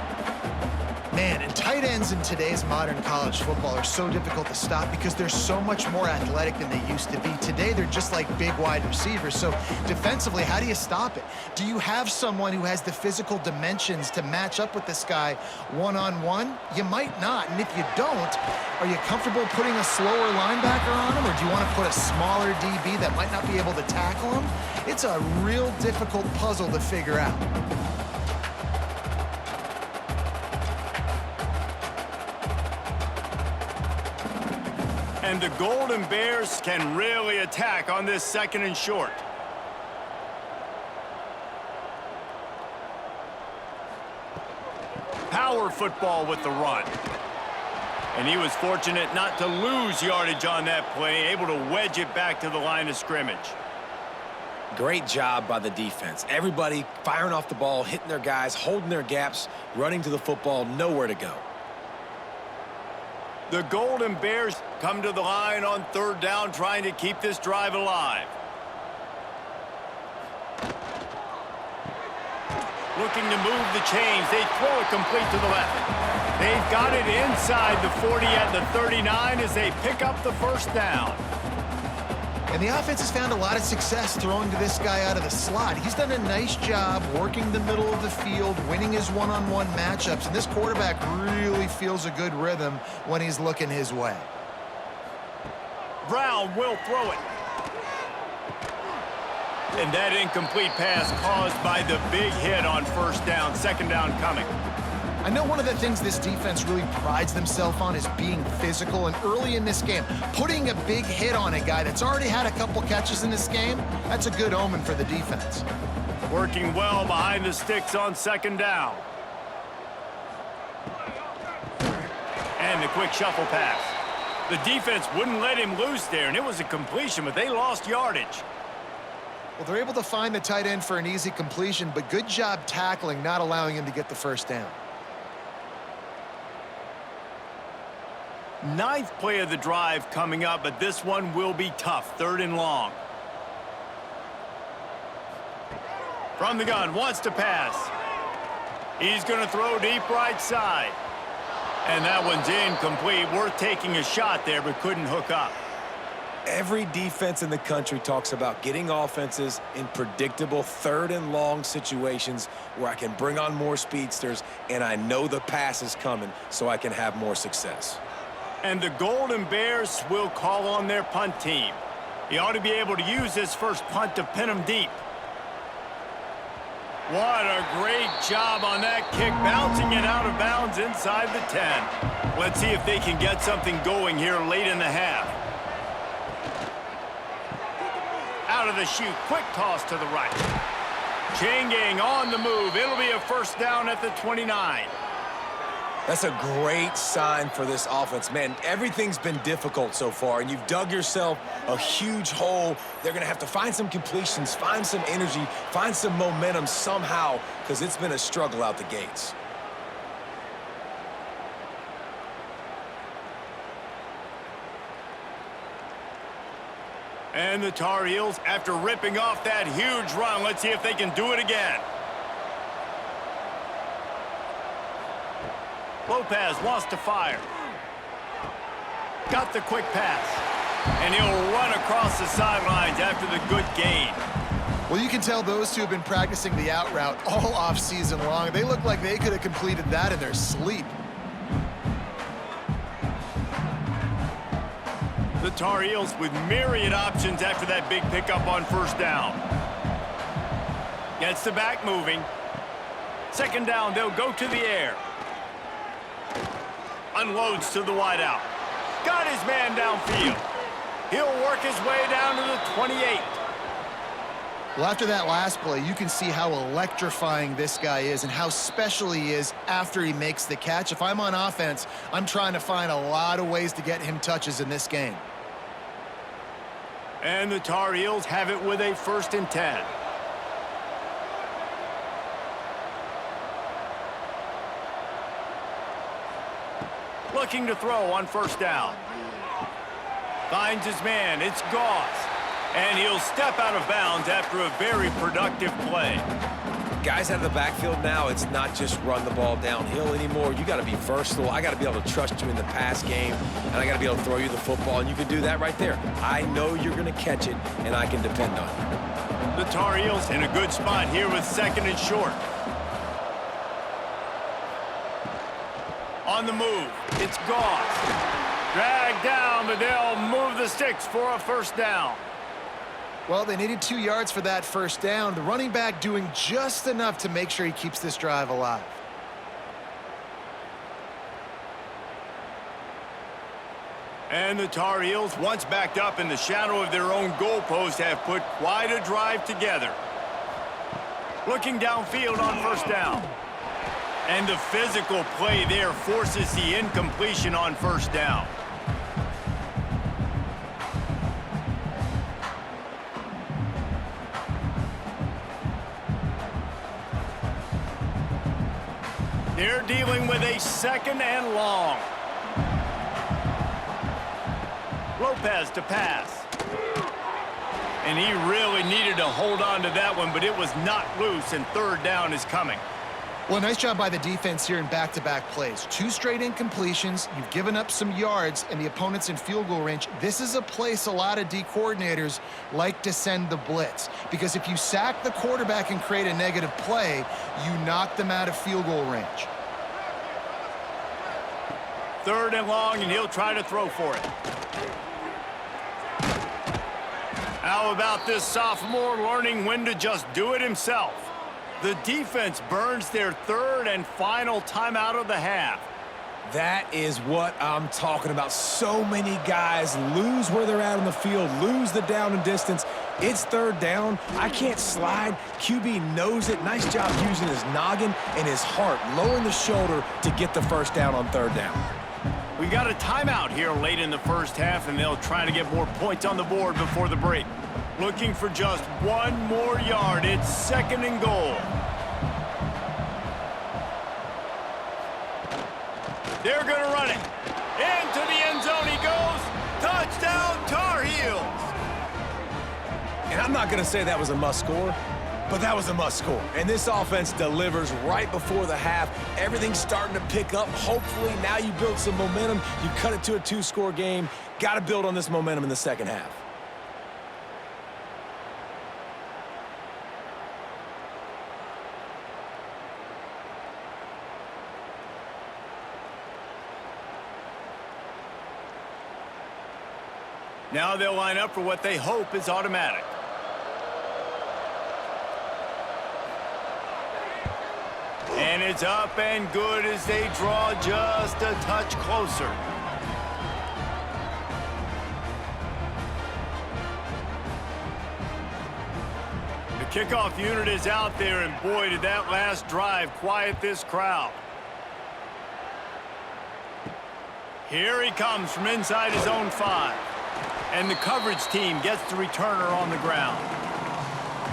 Man, and tight ends in today's modern college football are so difficult to stop because they're so much more athletic than they used to be. Today, they're just like big wide receivers. So defensively, how do you stop it? Do you have someone who has the physical dimensions to match up with this guy one-on-one? You might not. And if you don't, are you comfortable putting a slower linebacker on him, or do you want to put a smaller DB that might not be able to tackle him? It's a real difficult puzzle to figure out. And the Golden Bears can really attack on this 2nd and short. Power football with the run. And he was fortunate not to lose yardage on that play, able to wedge it back to the line of scrimmage. Great job by the defense. Everybody firing off the ball, hitting their guys, holding their gaps, running to the football, nowhere to go. The Golden Bears come to the line on 3rd down, trying to keep this drive alive. Looking to move the chains. They throw it complete to the left. They've got it inside the 40 at the 39 as they pick up the first down. And the offense has found a lot of success throwing to this guy out of the slot. He's done a nice job working the middle of the field, winning his one-on-one matchups, and this quarterback really feels a good rhythm when he's looking his way. Brown will throw it. And that incomplete pass caused by the big hit on 1st down, 2nd down coming. I know one of the things this defense really prides themselves on is being physical, and early in this game, putting a big hit on a guy that's already had a couple catches in this game, that's a good omen for the defense. Working well behind the sticks on 2nd down. And the quick shuffle pass. The defense wouldn't let him loose there, and it was a completion, but they lost yardage. Well, they're able to find the tight end for an easy completion, but good job tackling, not allowing him to get the first down. 9th play of the drive coming up, but this one will be tough. 3rd and long. From the gun, wants to pass. He's going to throw deep right side. And that one's incomplete. Worth taking a shot there, but couldn't hook up. Every defense in the country talks about getting offenses in predictable 3rd and long situations where I can bring on more speedsters and I know the pass is coming so I can have more success. And the Golden Bears will call on their punt team. He ought to be able to use this first punt to pin him deep. What a great job on that kick, bouncing it out of bounds inside the 10. Let's see if they can get something going here late in the half. Out of the chute, quick toss to the right. Chain gang on the move. It'll be a 1st down at the 29. That's a great sign for this offense. Man, everything's been difficult so far, and you've dug yourself a huge hole. They're going to have to find some completions, find some energy, find some momentum somehow, because it's been a struggle out the gates. And the Tar Heels, after ripping off that huge run, let's see if they can do it again. Lopez wants to fire. Got the quick pass. And he'll run across the sidelines after the good gain. Well, you can tell those two have been practicing the out route all off season long. They look like they could have completed that in their sleep. The Tar Heels with myriad options after that big pickup on first down. Gets the back moving. Second down, they'll go to the air. Unloads to the wideout. Got his man downfield. He'll work his way down to the 28. Well, after that last play, you can see how electrifying this guy is and how special he is after he makes the catch. If I'm on offense, I'm trying to find a lot of ways to get him touches in this game. And the Tar Heels have it with a 1st and 10. Looking to throw on first down. Finds his man. It's Goss. And he'll step out of bounds after a very productive play. Guys out of the backfield now, it's not just run the ball downhill anymore. You got to be versatile. I got to be able to trust you in the pass game, and I got to be able to throw you the football, and you can do that right there. I know you're going to catch it, and I can depend on you. The Tar Heels in a good spot here with 2nd and short. On the move, it's Goss. Dragged down, but they'll move the sticks for a 1st down. Well, they needed 2 yards for that 1st down. The running back doing just enough to make sure he keeps this drive alive. And the Tar Heels, once backed up in the shadow of their own goalpost, have put quite a drive together. Looking downfield on 1st down. And the physical play there forces the incompletion on 1st down. They're dealing with a 2nd and long. Lopez to pass. And he really needed to hold on to that one, but it was not loose, and 3rd down is coming. Well, nice job by the defense here in back-to-back plays. 2 straight incompletions. You've given up some yards, and the opponent's in field goal range. This is a place a lot of D coordinators like to send the blitz, because if you sack the quarterback and create a negative play, you knock them out of field goal range. 3rd and long, and he'll try to throw for it. How about this sophomore learning when to just do it himself? The defense burns their 3rd and final timeout of the half. That is what I'm talking about. So many guys lose where they're at on the field, lose the down and distance. It's 3rd down. I can't slide. QB knows it. Nice job using his noggin and his heart, lowering the shoulder to get the 1st down on 3rd down. We got a timeout here late in the 1st half, and they'll try to get more points on the board before the break. Looking for just 1 more yard. It's 2nd and goal. They're going to run it. Into the end zone he goes. Touchdown, Tar Heels. And I'm not going to say that was a must score, but that was a must score. And this offense delivers right before the half. Everything's starting to pick up. Hopefully now you build some momentum. You cut it to a 2-score game. Got to build on this momentum in the 2nd half. Now they'll line up for what they hope is automatic. And it's up and good as they draw just a touch closer. The kickoff unit is out there, and boy, did that last drive quiet this crowd. Here he comes from inside his own 5. And the coverage team gets the returner on the ground.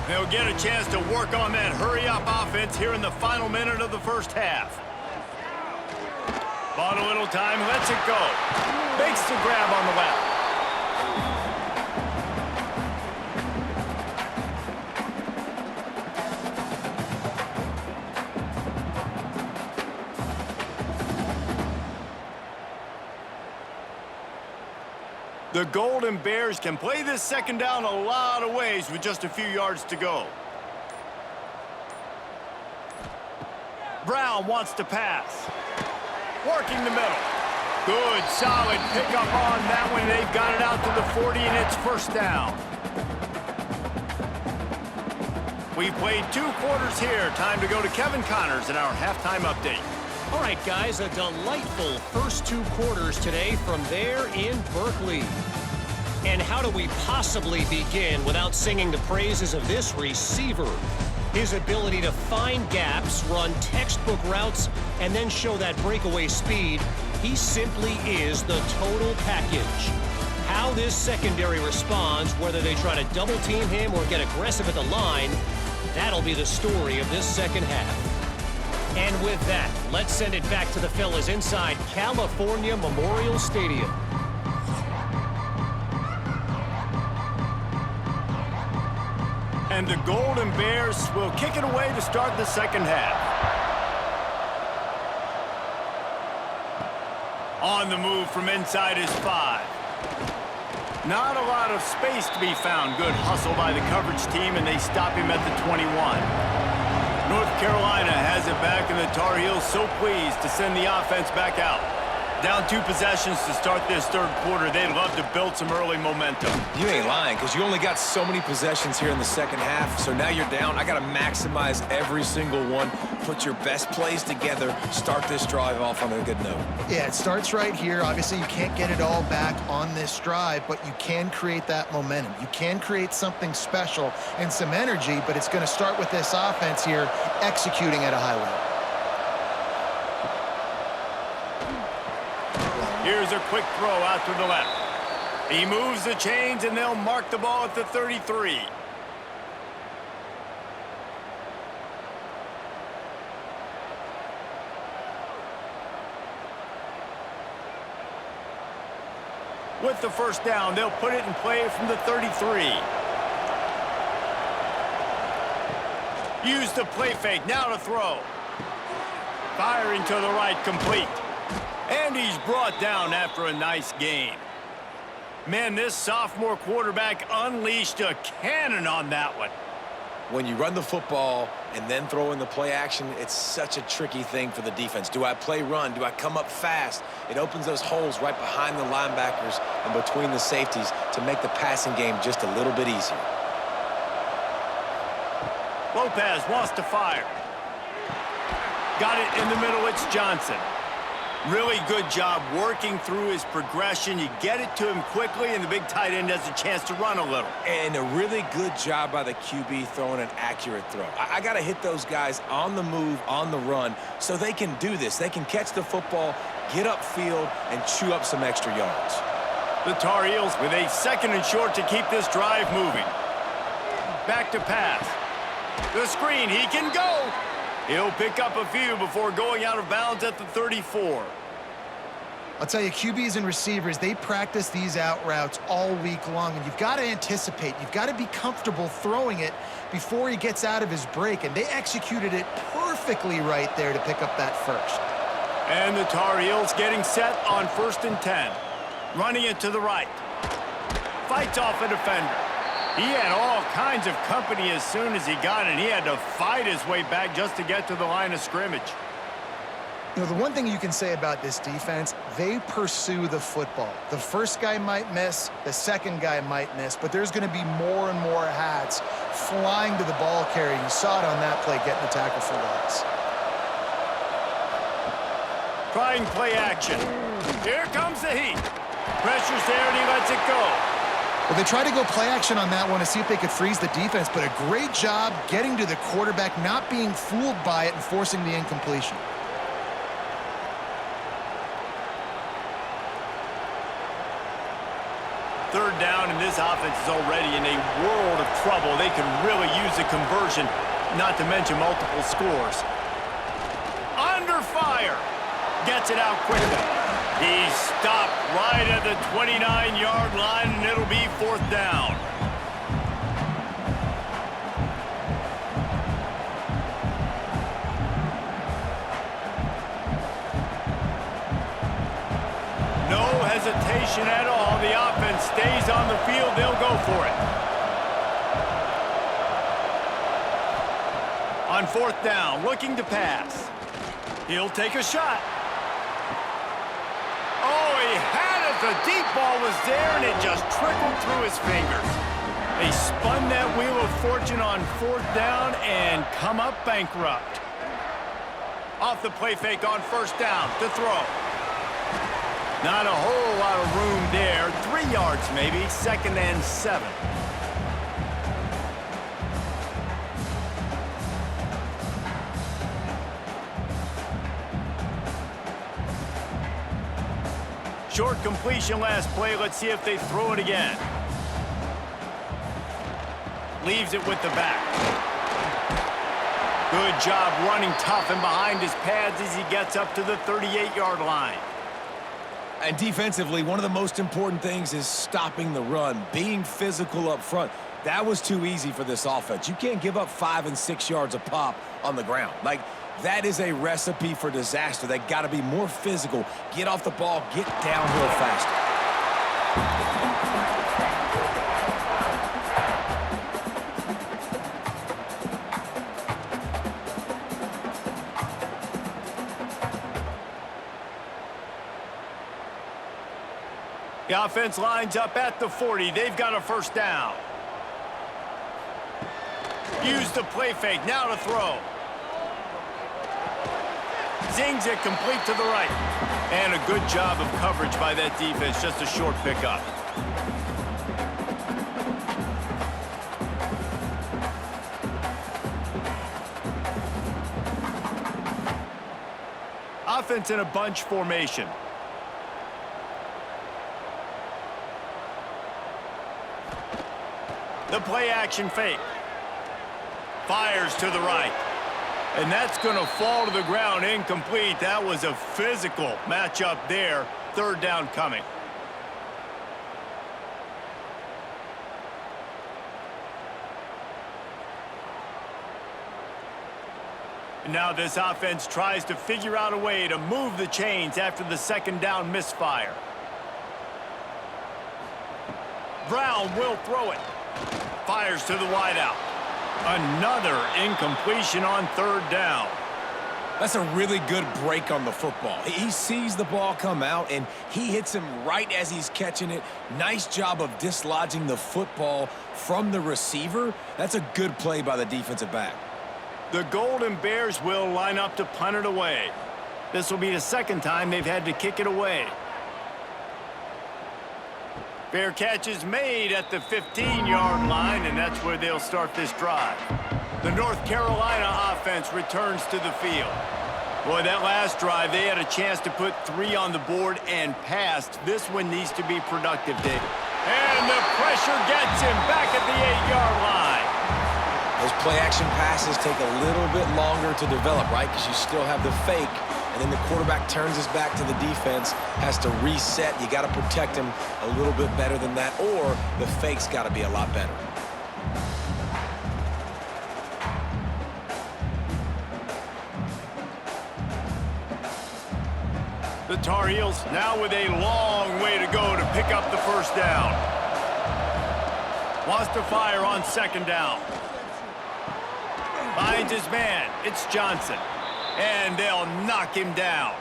They'll get a chance to work on that hurry-up offense here in the final minute of the first half. Bought a little time, lets it go. Makes the grab on the left. The Golden Bears can play this second down a lot of ways with just a few yards to go. Brown wants to pass. Working the middle. Good, solid pickup on that one. They've got it out to the 40, and it's first down. We've played 2 quarters here. Time to go to Kevin Connors in our halftime update. All right, guys, a delightful first 2 quarters today from there in Berkeley. And how do we possibly begin without singing the praises of this receiver? His ability to find gaps, run textbook routes, and then show that breakaway speed. He simply is the total package. How this secondary responds, whether they try to double team him or get aggressive at the line, that'll be the story of this second half. And with that, let's send it back to the fellas inside California Memorial Stadium. And the Golden Bears will kick it away to start the second half. On the move from inside his 5. Not a lot of space to be found. Good hustle by the coverage team, and they stop him at the 21. North Carolina has it back, and the Tar Heels so pleased to send the offense back out. Down 2 possessions to start this third quarter. They'd love to build some early momentum. You ain't lying, because you only got so many possessions here in the second half, so now you're down. I got to maximize every single one, put your best plays together, start this drive off on a good note. Yeah, it starts right here. Obviously, you can't get it all back on this drive, but you can create that momentum. You can create something special and some energy, but it's going to start with this offense here executing at a high level. Here's a quick throw out to the left. He moves the chains, and they'll mark the ball at the 33. With the first down, they'll put it in play from the 33. Use the play fake, now to throw. Firing to the right, complete. And he's brought down after a nice gain. Man, this sophomore quarterback unleashed a cannon on that one. When you run the football and then throw in the play action, it's such a tricky thing for the defense. Do I play run? Do I come up fast? It opens those holes right behind the linebackers and between the safeties to make the passing game just a little bit easier. Lopez wants to fire. Got it in the middle, it's Johnson. Really good job working through his progression. You get it to him quickly, and the big tight end has a chance to run a little. And a really good job by the QB throwing an accurate throw. I got to hit those guys on the move, on the run, so they can do this. They can catch the football, get upfield, and chew up some extra yards. The Tar Heels with a 2nd and short to keep this drive moving. Back to pass. The screen, he can go. He'll pick up a few before going out of bounds at the 34. I'll tell you, QBs and receivers, they practice these out routes all week long, and you've got to anticipate. You've got to be comfortable throwing it before he gets out of his break, and they executed it perfectly right there to pick up that first. And the Tar Heels getting set on 1st and 10. Running it to the right. Fights off a defender. He had all kinds of company as soon as he got it. He had to fight his way back just to get to the line of scrimmage. You know, the one thing you can say about this defense, they pursue the football. The first guy might miss, the second guy might miss, but there's going to be more and more hats flying to the ball carrier. You saw it on that play, getting the tackle for loss. Trying play action. Here comes the heat. Pressure's there, and he lets it go. Well, they tried to go play action on that one to see if they could freeze the defense, but a great job getting to the quarterback, not being fooled by it and forcing the incompletion. Third down, and this offense is already in a world of trouble. They can really use a conversion, not to mention multiple scores. Under fire. Gets it out quickly. He's stopped right at the 29-yard line, and it'll be fourth down. No hesitation at all. The offense stays on the field. They'll go for it. On fourth down, looking to pass. He'll take a shot. Oh, he had it. The deep ball was there, and it just trickled through his fingers. They spun that wheel of fortune on fourth down and come up bankrupt. Off the play fake on first down to throw. Not a whole lot of room there. 3 yards maybe, 2nd and 7. Short completion last play. Let's see if they throw it again. Leaves it with the back. Good job running tough and behind his pads as he gets up to the 38-yard line. And defensively, one of the most important things is stopping the run, being physical up front. That was too easy for this offense. You can't give up 5 and 6 yards a pop on the ground. Like, that is a recipe for disaster. They got to be more physical, get off the ball, get downhill faster. The offense lines up at the 40. They've got a first down. Use the play fake. Now to throw. Zings it complete to the right. And a good job of coverage by that defense. Just a short pickup. Offense in a bunch formation. The play action fake. Fires to the right. And that's going to fall to the ground incomplete. That was a physical matchup there. Third down coming. And now this offense tries to figure out a way to move the chains after the second down misfire. Brown will throw it. Fires to the wideout. Another incompletion on third down. That's a really good break on the football. He sees the ball come out, and he hits him right as he's catching it. Nice job of dislodging the football from the receiver. That's a good play by the defensive back. The Golden Bears will line up to punt it away. This will be the second time they've had to kick it away. Fair catch is made at the 15-yard line, and that's where they'll start this drive. The North Carolina offense returns to the field. Boy, that last drive, they had a chance to put 3 on the board and passed. This one needs to be productive, David. And the pressure gets him back at the 8-yard line. Those play-action passes take a little bit longer to develop, right? Because you still have the fake, and then the quarterback turns his back to the defense, has to reset. You got to protect him a little bit better than that, or the fake's got to be a lot better. The Tar Heels now with a long way to go to pick up the first down. Wants to fire on second down. Finds his man. It's Johnson. And they'll knock him down.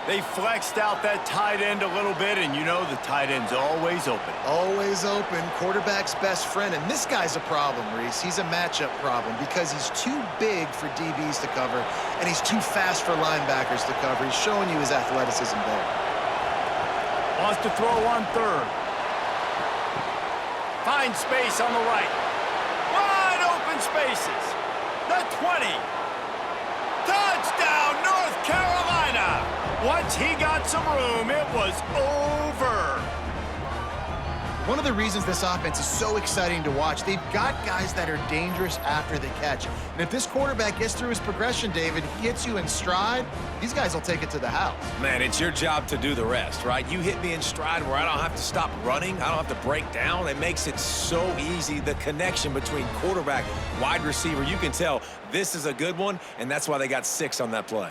They flexed out that tight end a little bit, and you know the tight end's always open. Always open. Quarterback's best friend. And this guy's a problem, Reese. He's a matchup problem because he's too big for DBs to cover, and he's too fast for linebackers to cover. He's showing you his athleticism there. Wants to throw on third. Finds space on the right. Wide open spaces. The 20. Touchdown, North Carolina. Once he got some room, it was over. One of the reasons this offense is so exciting to watch, they've got guys that are dangerous after the catch. And if this quarterback gets through his progression, David, he hits you in stride, these guys will take it to the house. Man, it's your job to do the rest, right? You hit me in stride where I don't have to stop running. I don't have to break down. It makes it so easy. The connection between quarterback, wide receiver, you can tell this is a good one, and that's why they got 6 on that play.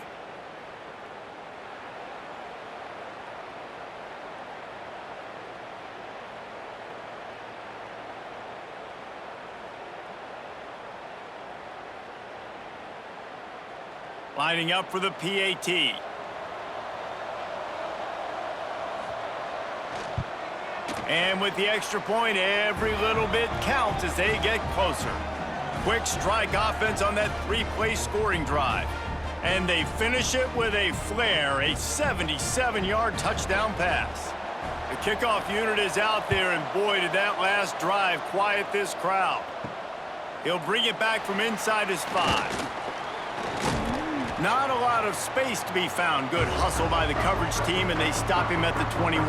Lining up for the PAT. And with the extra point, every little bit counts as they get closer. Quick strike offense on that 3-play scoring drive. And they finish it with a flair, a 77-yard touchdown pass. The kickoff unit is out there, and boy, did that last drive quiet this crowd. He'll bring it back from inside his 5. Not a lot of space to be found. Good hustle by the coverage team, and they stop him at the 21.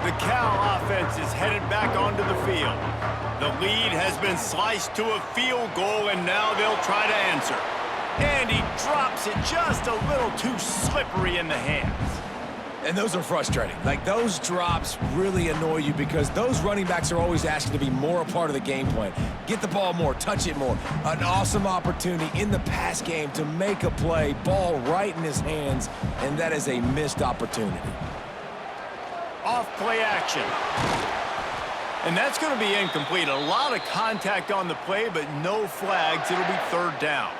The Cal offense is headed back onto the field. The lead has been sliced to a field goal, and now they'll try to answer. And he drops it just a little too slippery in the hands. And those are frustrating. Like, those drops really annoy you because those running backs are always asking to be more a part of the game plan. Get the ball more, touch it more. An awesome opportunity in the pass game to make a play, ball right in his hands, and that is a missed opportunity. Off play action. And that's going to be incomplete. A lot of contact on the play, but no flags. It'll be 3rd down.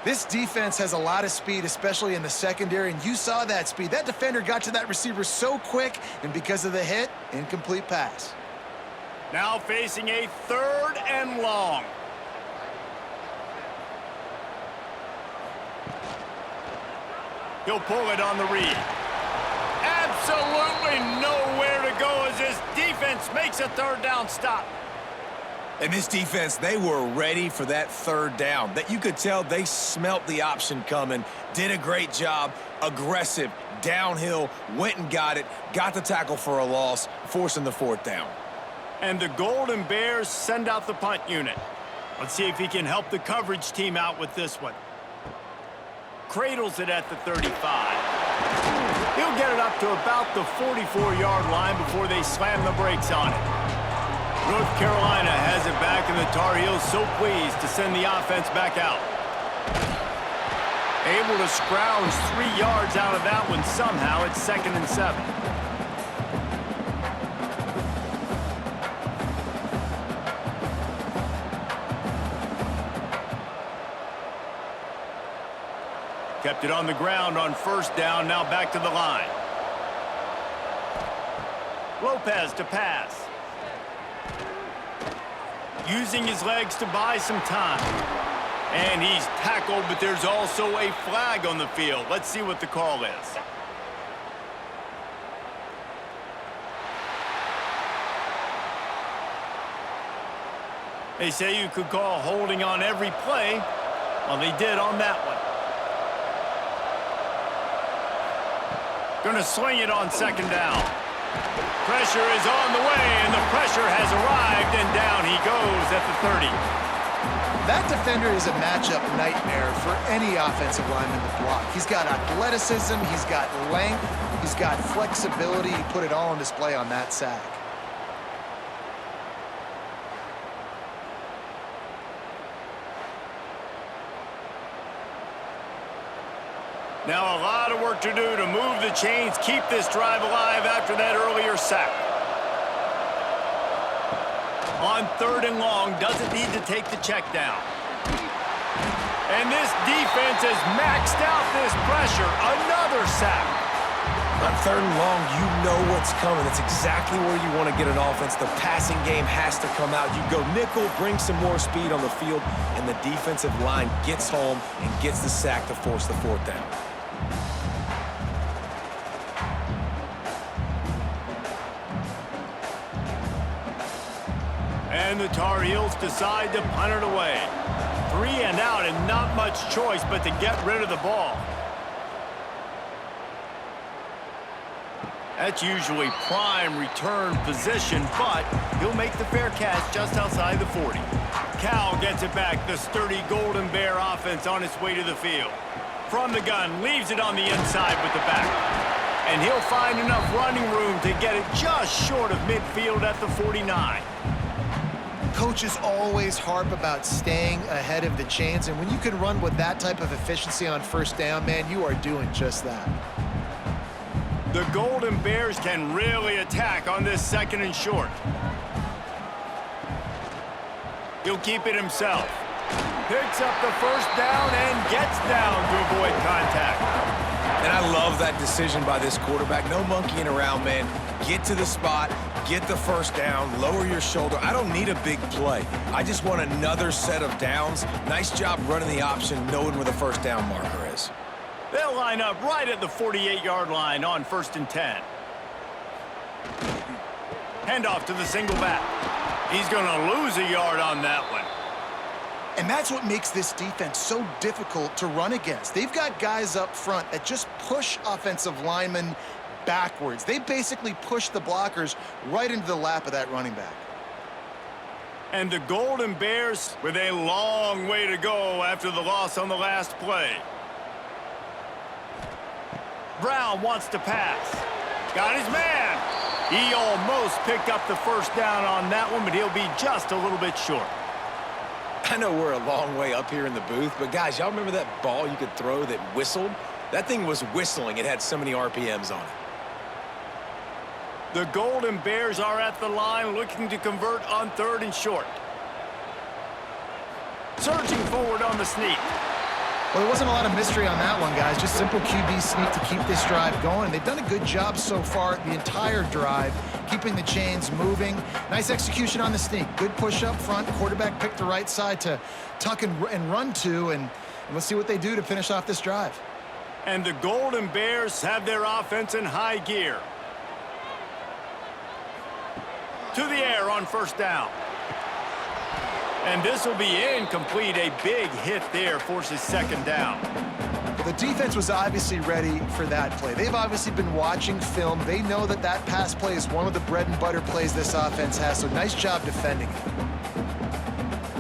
This defense has a lot of speed, especially in the secondary, and you saw that speed. That defender got to that receiver so quick, and because of the hit, incomplete pass. Now facing a 3rd and long. He'll pull it on the read. Absolutely nowhere to go as this defense makes a 3rd down stop. And this defense, they were ready for that 3rd down. That you could tell they smelt the option coming, did a great job, aggressive, downhill, went and got it, got the tackle for a loss, forcing the 4th down. And the Golden Bears send out the punt unit. Let's see if he can help the coverage team out with this one. Cradles it at the 35. He'll get it up to about the 44-yard line before they slam the brakes on it. North Carolina has it back, and the Tar Heels so pleased to send the offense back out. Able to scrounge 3 yards out of that one somehow. It's 2nd and 7. Kept it on the ground on 1st down, now back to the line. Lopez to pass. Using his legs to buy some time. And he's tackled, but there's also a flag on the field. Let's see what the call is. They say you could call holding on every play. Well, they did on that one. Gonna swing it on 2nd down. Pressure is on the way, and the pressure has arrived, and down he goes at the 30. That defender is a matchup nightmare for any offensive lineman to block. He's got athleticism, he's got length, he's got flexibility. He put it all on display on that sack. Now a lot of work to do to move the chains, keep this drive alive after that earlier sack. On 3rd and long, doesn't need to take the check down. And this defense has maxed out this pressure. Another sack. On 3rd and long, you know what's coming. That's exactly where you want to get an offense. The passing game has to come out. You go nickel, bring some more speed on the field, and the defensive line gets home and gets the sack to force the 4th down. And the Tar Heels decide to punt it away. 3 and out, and not much choice but to get rid of the ball. That's usually prime return position, but he'll make the fair catch just outside the 40. Cal gets it back. The sturdy Golden Bear offense on its way to the field. From the gun, leaves it on the inside with the back. And he'll find enough running room to get it just short of midfield at the 49. Coaches always harp about staying ahead of the chains, and when you can run with that type of efficiency on first down, man, you are doing just that. The Golden Bears can really attack on this 2nd and short. He'll keep it himself. Picks up the first down and gets down to avoid contact. And I love that decision by this quarterback. No monkeying around, man. Get to the spot, get the first down, lower your shoulder. I don't need a big play. I just want another set of downs. Nice job running the option, knowing where the first down marker is. They'll line up right at the 48-yard line on 1st and 10. Handoff to the single back. He's going to lose a yard on that one. And that's what makes this defense so difficult to run against. They've got guys up front that just push offensive linemen backwards. They basically push the blockers right into the lap of that running back. And the Golden Bears with a long way to go after the loss on the last play. Brown wants to pass. Got his man. He almost picked up the first down on that one, but he'll be just a little bit short. I know we're a long way up here in the booth, but guys, y'all remember that ball you could throw that whistled? That thing was whistling. It had so many RPMs on it. The Golden Bears are at the line looking to convert on 3rd and short. Surging forward on the sneak. Well, there wasn't a lot of mystery on that one, guys. Just simple QB sneak to keep this drive going. They've done a good job so far the entire drive, keeping the chains moving. Nice execution on the sneak. Good push up front. Quarterback picked the right side to tuck and run to, and let's see what they do to finish off this drive. And the Golden Bears have their offense in high gear. To the air on 1st down. And this will be incomplete. A big hit there forces 2nd down. The defense was obviously ready for that play. They've obviously been watching film. They know that that pass play is one of the bread and butter plays this offense has, so nice job defending it.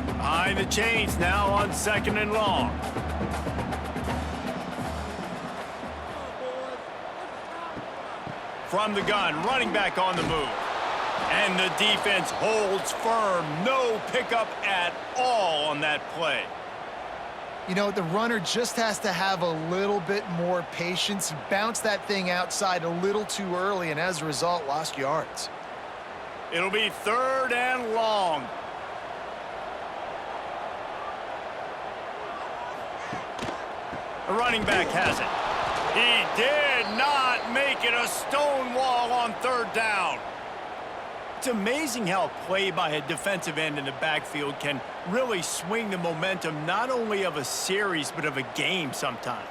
Behind the chains now on 2nd and long. From the gun, running back on the move. And the defense holds firm. No pickup at all on that play. You know, the runner just has to have a little bit more patience. He bounced that thing outside a little too early, and as a result, lost yards. It'll be 3rd and long. The running back has it. He did not make it a stone wall on 3rd down. It's amazing how play by a defensive end in the backfield can really swing the momentum not only of a series but of a game sometimes.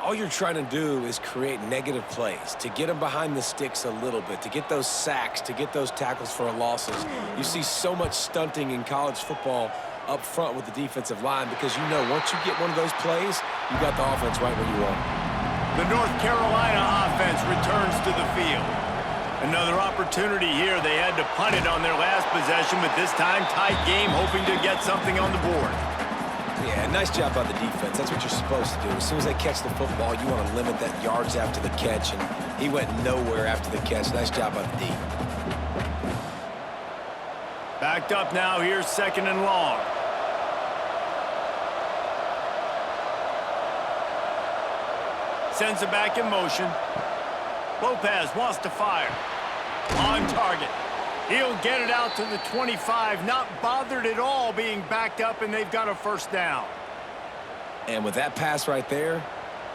All you're trying to do is create negative plays, to get them behind the sticks a little bit, to get those sacks, to get those tackles for losses. You see so much stunting in college football up front with the defensive line because you know once you get one of those plays, you got the offense right where you want it. The North Carolina offense returns to the field. Another opportunity here. They had to punt it on their last possession, but this time tight game, hoping to get something on the board. Yeah, nice job by the defense. That's what you're supposed to do. As soon as they catch the football, you want to limit that yards after the catch, and he went nowhere after the catch. Nice job by the D. Backed up now. Here's 2nd and long. Sends it back in motion. Lopez wants to fire. On target. He'll get it out to the 25. Not bothered at all being backed up, and they've got a 1st down. And with that pass right there,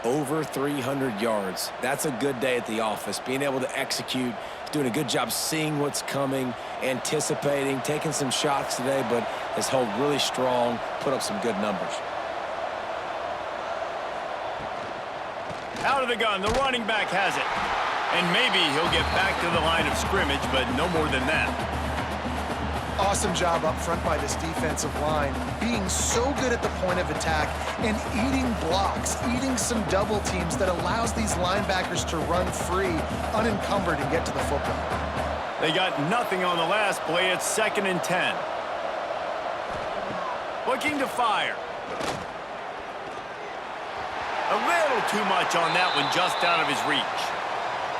over 300 yards. That's a good day at the office. Being able to execute, doing a good job seeing what's coming, anticipating, taking some shots today, but has held really strong, put up some good numbers. Out of the gun, the running back has it. And maybe he'll get back to the line of scrimmage, but no more than that. Awesome job up front by this defensive line, being so good at the point of attack and eating blocks, eating some double teams that allows these linebackers to run free, unencumbered, and get to the football. They got nothing on the last play. It's 2nd and 10. Looking to fire. A little too much on that one, just out of his reach.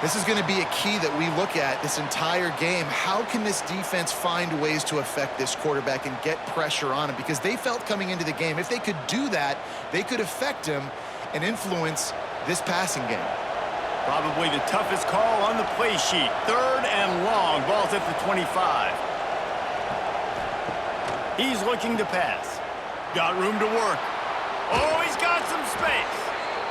This is going to be a key that we look at this entire game. How can this defense find ways to affect this quarterback and get pressure on him? Because they felt coming into the game, if they could do that, they could affect him and influence this passing game. Probably the toughest call on the play sheet. 3rd and long. Ball's at the 25. He's looking to pass. Got room to work. Oh, he's got some space.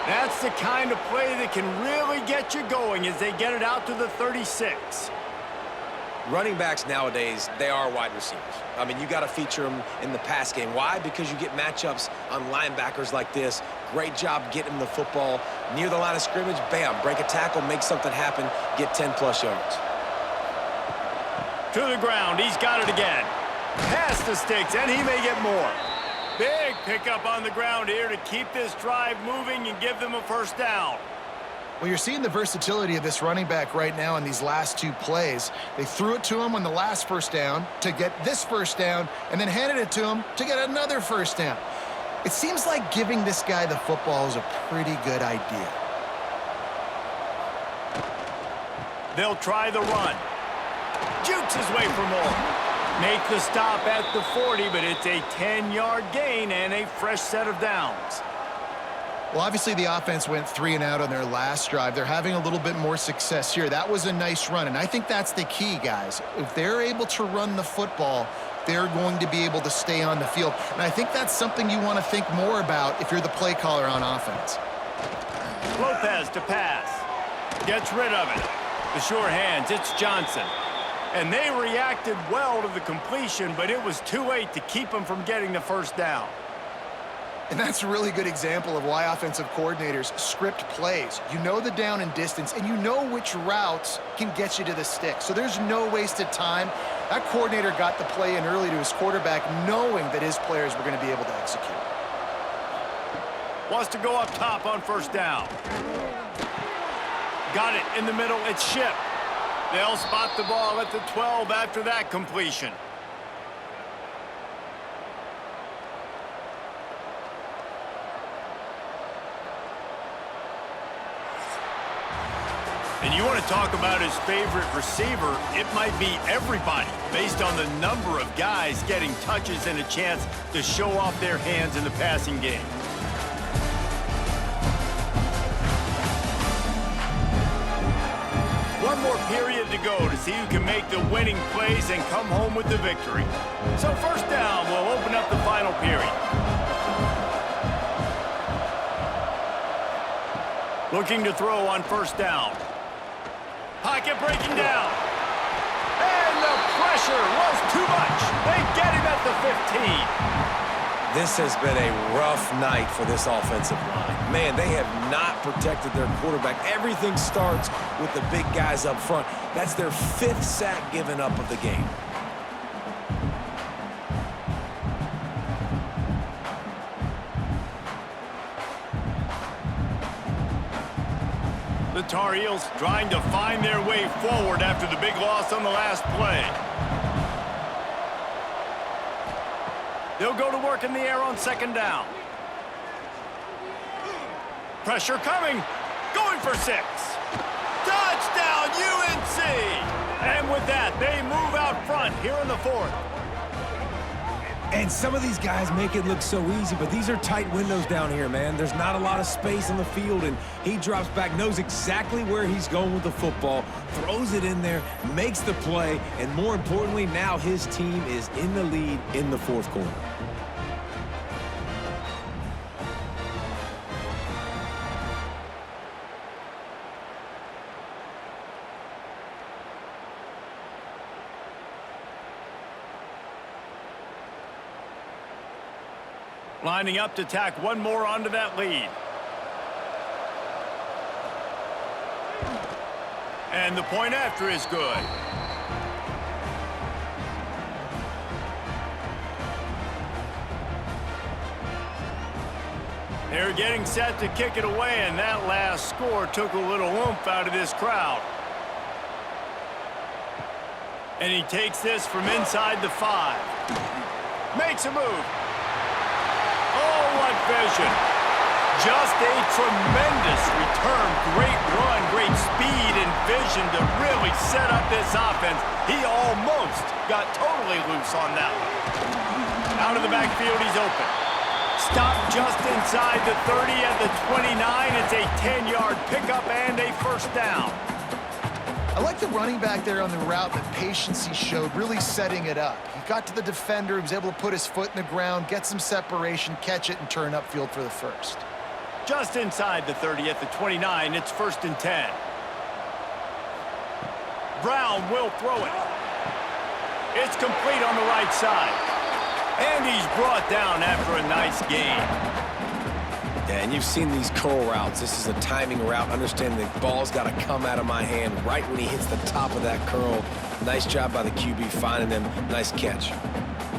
That's the kind of play that can really get you going as they get it out to the 36. Running backs nowadays, they are wide receivers. I mean, you got to feature them in the pass game. Why? Because you get matchups on linebackers like this. Great job getting the football near the line of scrimmage. Bam, break a tackle, make something happen, get 10-plus yards. To the ground, he's got it again. Past the sticks, and he may get more. Big pickup on the ground here to keep this drive moving and give them a 1st down. Well, you're seeing the versatility of this running back right now in these last 2 plays. They threw it to him on the last 1st down to get this 1st down, and then handed it to him to get another 1st down. It seems like giving this guy the football is a pretty good idea. They'll try the run. Jukes his way for more. Make the stop at the 40, but it's a 10-yard gain and a fresh set of downs. Well, obviously the offense went 3 and out on their last drive. They're having a little bit more success here. That was a nice run, and I think that's the key, guys. If they're able to run the football, they're going to be able to stay on the field. And I think that's something you want to think more about if you're the play caller on offense. Lopez to pass. Gets rid of it. The sure hands, it's Johnson. And they reacted well to the completion, but it was too late to keep them from getting the 1st down. And that's a really good example of why offensive coordinators script plays. You know the down and distance, and you know which routes can get you to the stick. So there's no wasted time. That coordinator got the play in early to his quarterback, knowing that his players were going to be able to execute. Wants to go up top on 1st down. Got it in the middle. It's Ship. They'll spot the ball at the 12 after that completion. And you want to talk about his favorite receiver, it might be everybody, based on the number of guys getting touches and a chance to show off their hands in the passing game. One more period to go to see who can make the winning plays and come home with the victory. So 1st down will open up the final period. Looking to throw on 1st down. Pocket breaking down. And the pressure was too much. They get him at the 15. This has been a rough night for this offensive line. Man, they have not protected their quarterback. Everything starts with the big guys up front. That's their 5th sack given up of the game. The Tarheels trying to find their way forward after the big loss on the last play. They'll go to work in the air on 2nd down. Pressure coming. Going for 6. Touchdown, UNC! And with that, they move out front here in the 4th. And some of these guys make it look so easy, but these are tight windows down here, man. There's not a lot of space on the field, and he drops back, knows exactly where he's going with the football, throws it in there, makes the play, and more importantly, now his team is in the lead in the 4th quarter. Lining up to tack one more onto that lead. And the point after is good. They're getting set to kick it away, and that last score took a little oomph out of this crowd. And he takes this from inside the 5. Makes a move. Oh, what vision. Just a tremendous return. Great run, great speed and vision to really set up this offense. He almost got totally loose on that one. Out of the backfield, he's open. Stopped just inside the 30 at the 29. It's a 10-yard pickup and a first down. I like the running back there on the route, the patience he showed, really setting it up. He got to the defender, he was able to put his foot in the ground, get some separation, catch it, and turn upfield for the first. Just inside the 30 at the 29, it's 1st and 10. Brown will throw it. It's complete on the right side. And he's brought down after a nice gain. Yeah, and you've seen these curl routes. This is a timing route. Understand the ball's got to come out of my hand right when he hits the top of that curl. Nice job by the QB finding him. Nice catch.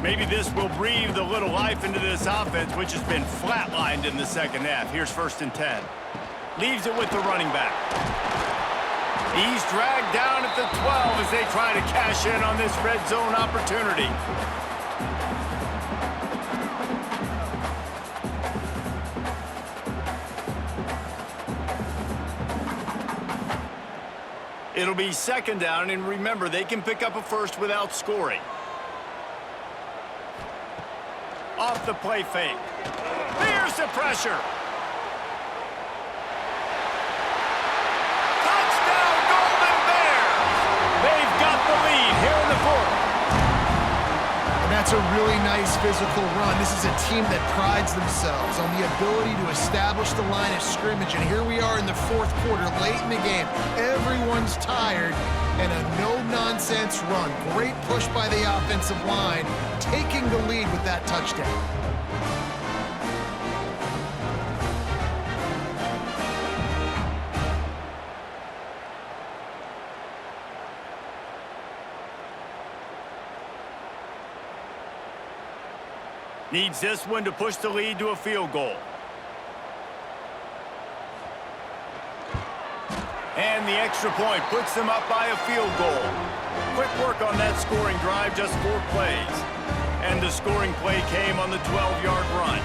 Maybe this will breathe a little life into this offense, which has been flatlined in the second half. Here's 1st and 10. Leaves it with the running back. He's dragged down at the 12 as they try to cash in on this red zone opportunity. It'll be 2nd down, and remember, they can pick up a first without scoring. Off the play fake. There's the pressure. Touchdown, Golden Bears! They've got the lead here in the 4th. And that's a really nice physical run. This is a team that prides themselves on the ability to establish the line of scrimmage. And here we are in the 4th quarter, late in the game. Everyone's tired, and a no-nonsense run. Great push by the offensive line, taking the lead with that touchdown. Needs this one to push the lead to a field goal. And the extra point puts them up by a field goal. Quick work on that scoring drive, just 4 plays. And the scoring play came on the 12-yard run.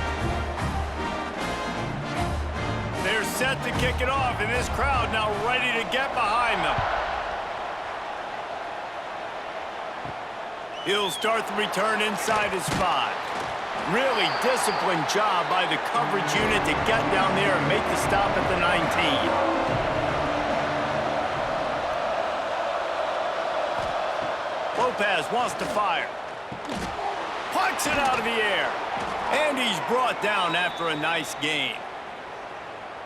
They're set to kick it off, and this crowd now ready to get behind them. He'll start the return inside his 5. Really disciplined job by the coverage unit to get down there and make the stop at the 19. Lopez wants to fire. Pucks it out of the air. And he's brought down after a nice gain.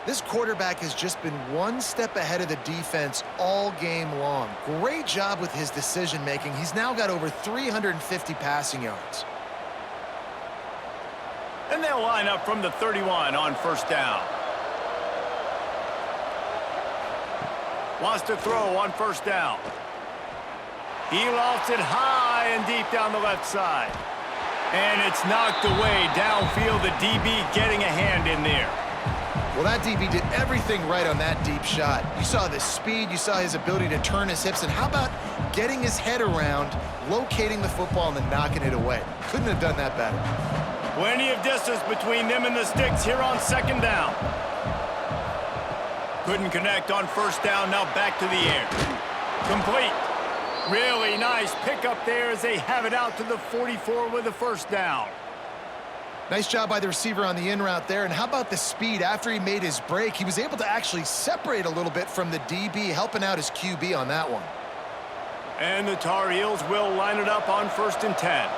This quarterback has just been one step ahead of the defense all game long. Great job with his decision-making. He's now got over 350 passing yards. And they'll line up from the 31 on 1st down. Wants to throw on 1st down. He lofts it high and deep down the left side. And it's knocked away downfield. The DB getting a hand in there. Well, that DB did everything right on that deep shot. You saw the speed, you saw his ability to turn his hips, and how about getting his head around, locating the football, and then knocking it away? Couldn't have done that better. Plenty of distance between them and the sticks here on 2nd down. Couldn't connect on 1st down, now back to the air. Complete. Really nice pickup there as they have it out to the 44 with a 1st down. Nice job by the receiver on the in route there. And how about the speed after he made his break? He was able to actually separate a little bit from the DB, helping out his QB on that one. And the Tarheels will line it up on 1st and 10.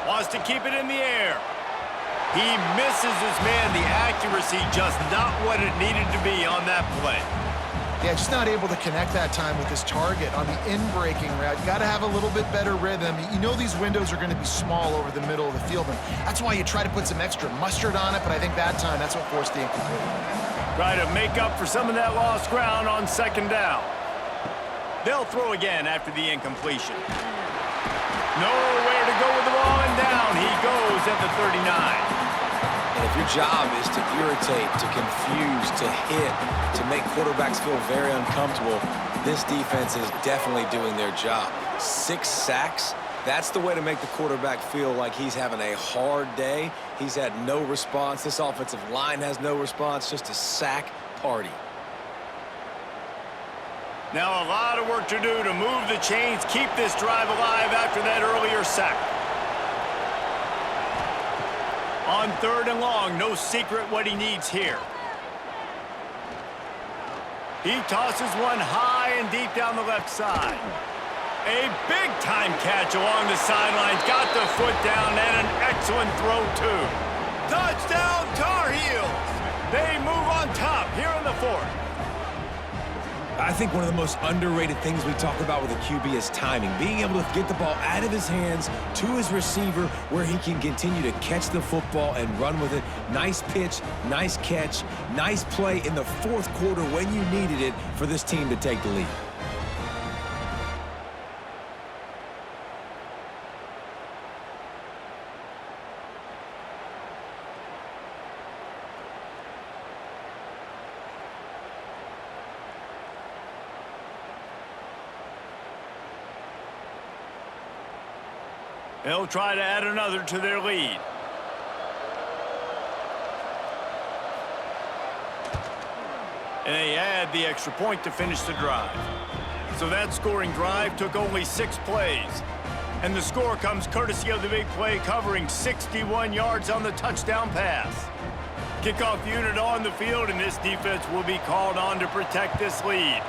Wants to keep it in the air. He misses his man. The accuracy just not what it needed to be on that play. Yeah, just not able to connect that time with his target on the in-breaking route. Got to have a little bit better rhythm. You know these windows are going to be small over the middle of the field, and that's why you try to put some extra mustard on it, but I think that time that's what forced the incomplete. Try to make up for some of that lost ground on 2nd down. They'll throw again after the incompletion. Nowhere to go with the ball, and down he goes at the 39. And if your job is to irritate, to confuse, to hit, to make quarterbacks feel very uncomfortable, this defense is definitely doing their job. 6 sacks, that's the way to make the quarterback feel like he's having a hard day. He's had no response. This offensive line has no response, just a sack party. Now a lot of work to do to move the chains, keep this drive alive after that earlier sack. On 3rd and long, no secret what he needs here. He tosses one high and deep down the left side. A big-time catch along the sidelines. Got the foot down and an excellent throw, too. Touchdown, Tarheels! They move on top here in the 4th. I think one of the most underrated things we talk about with a QB is timing. Being able to get the ball out of his hands to his receiver where he can continue to catch the football and run with it. Nice pitch, nice catch, nice play in the 4th quarter when you needed it for this team to take the lead. They'll try to add another to their lead. And they add the extra point to finish the drive. So that scoring drive took only 6 plays. And the score comes courtesy of the big play covering 61 yards on the touchdown pass. Kickoff unit on the field, and this defense will be called on to protect this lead.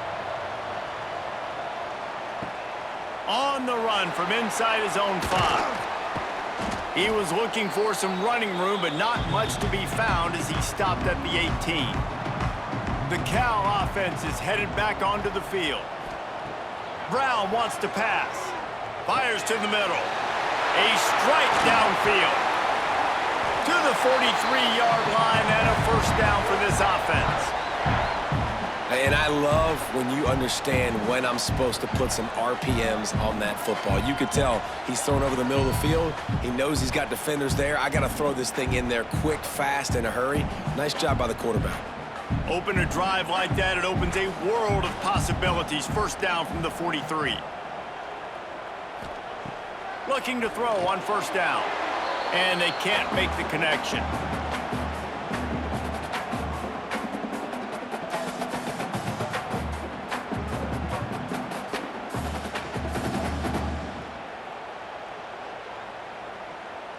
On the run from inside his own 5. He was looking for some running room, but not much to be found as he stopped at the 18. The Cal offense is headed back onto the field. Brown wants to pass. Fires to the middle. A strike downfield. To the 43-yard line and a first down for this offense. And I love when you understand when I'm supposed to put some RPMs on that football. You could tell he's thrown over the middle of the field. He knows he's got defenders there. I got to throw this thing in there quick, fast, in a hurry. Nice job by the quarterback. Open a drive like that, it opens a world of possibilities. First down from the 43. Looking to throw on first down. And they can't make the connection.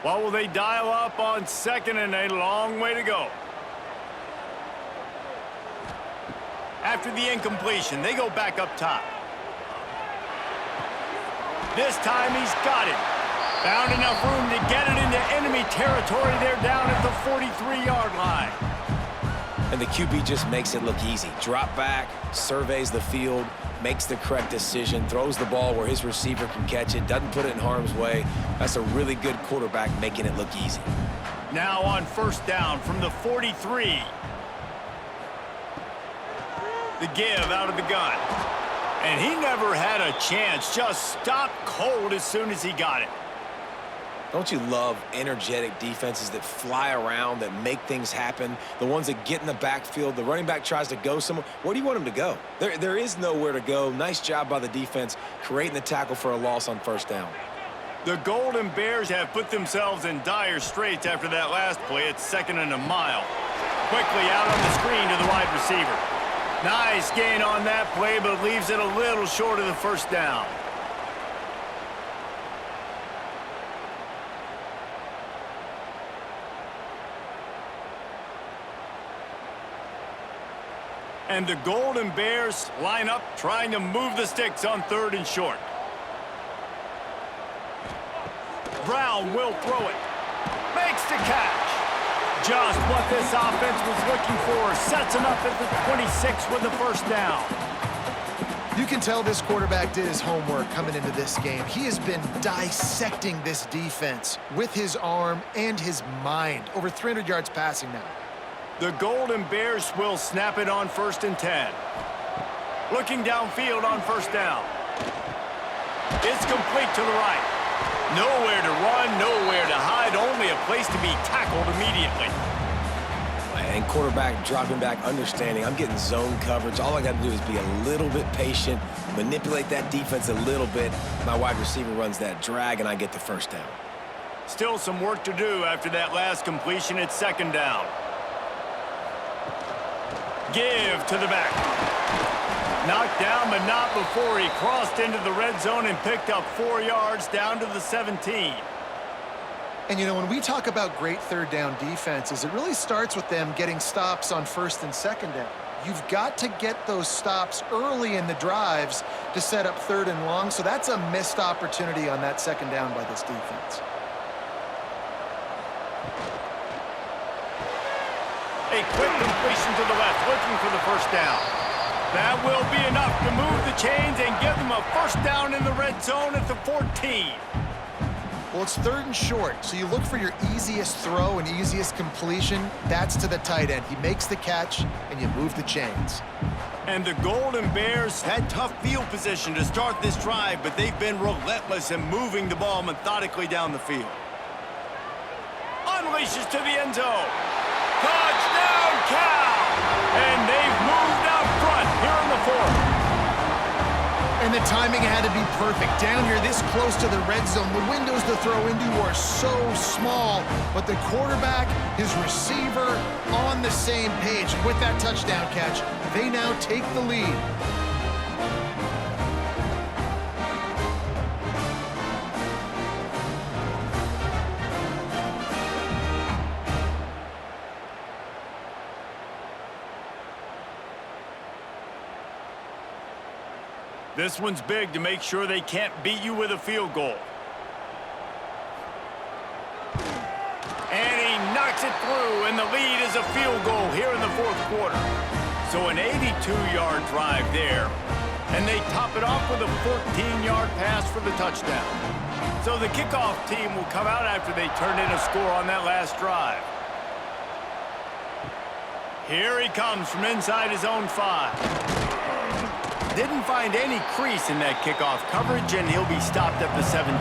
What will they dial up on 2nd and a long way to go? After the incompletion, they go back up top. This time he's got it. Found enough room to get it into enemy territory. They're down at the 43-yard line. And the QB just makes it look easy. Drop back, surveys the field, makes the correct decision, throws the ball where his receiver can catch it, doesn't put it in harm's way. That's a really good quarterback making it look easy. Now on first down from the 43. The give out of the gun. And he never had a chance. Just stopped cold as soon as he got it. Don't you love energetic defenses that fly around, that make things happen? The ones that get in the backfield, the running back tries to go somewhere. Where do you want him to go? There is nowhere to go. Nice job by the defense creating the tackle for a loss on first down. The Golden Bears have put themselves in dire straits after that last play. It's 2nd and a mile. Quickly out on the screen to the wide receiver. Nice gain on that play, but leaves it a little short of the first down. And the Golden Bears line up, trying to move the sticks on 3rd and short. Brown will throw it. Makes the catch. Just what this offense was looking for. Sets him up at the 26 with the first down. You can tell this quarterback did his homework coming into this game. He has been dissecting this defense with his arm and his mind. Over 300 yards passing now. The Golden Bears will snap it on 1st and 10. Looking downfield on first down. It's complete to the right. Nowhere to run, nowhere to hide, only a place to be tackled immediately. And quarterback dropping back, understanding I'm getting zone coverage. All I got to do is be a little bit patient, manipulate that defense a little bit. My wide receiver runs that drag, and I get the first down. Still some work to do after that last completion. It's second down. Give to the back. Knocked down, but not before he crossed into the red zone and picked up 4 yards down to the 17. And, you know, when we talk about great third down defenses, it really starts with them getting stops on first and second down. You've got to get those stops early in the drives to set up third and long, so that's a missed opportunity on that second down by this defense. A quick completion to the left, looking for the first down. That will be enough to move the chains and give them a first down in the red zone at the 14. Well, it's third and short, so you look for your easiest throw and easiest completion. That's to the tight end. He makes the catch, and you move the chains. And the Golden Bears had tough field position to start this drive, but they've been relentless in moving the ball methodically down the field. Unleashes to the end zone. Touchdown, Cal! And they've moved out front here in the fourth. And the timing had to be perfect. Down here this close to the red zone, the windows to throw into are so small, but the quarterback, his receiver, on the same page. And with that touchdown catch, they now take the lead. This one's big to make sure they can't beat you with a field goal. And he knocks it through, and the lead is a field goal here in the fourth quarter. So an 82-yard drive there, and they top it off with a 14-yard pass for the touchdown. So the kickoff team will come out after they turn in a score on that last drive. Here he comes from inside his own 5. Didn't find any crease in that kickoff coverage, and he'll be stopped at the 17.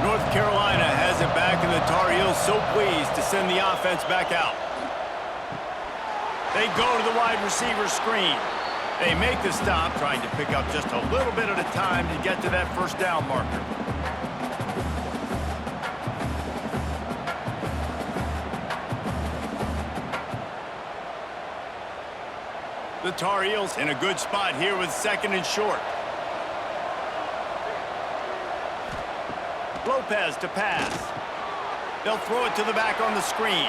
North Carolina has it back, and the Tarheels so pleased to send the offense back out. They go to the wide receiver screen. They make the stop, trying to pick up just a little bit at a time to get to that first down marker. The Tarheels in a good spot here with second and short. Lopez to pass. They'll throw it to the back on the screen.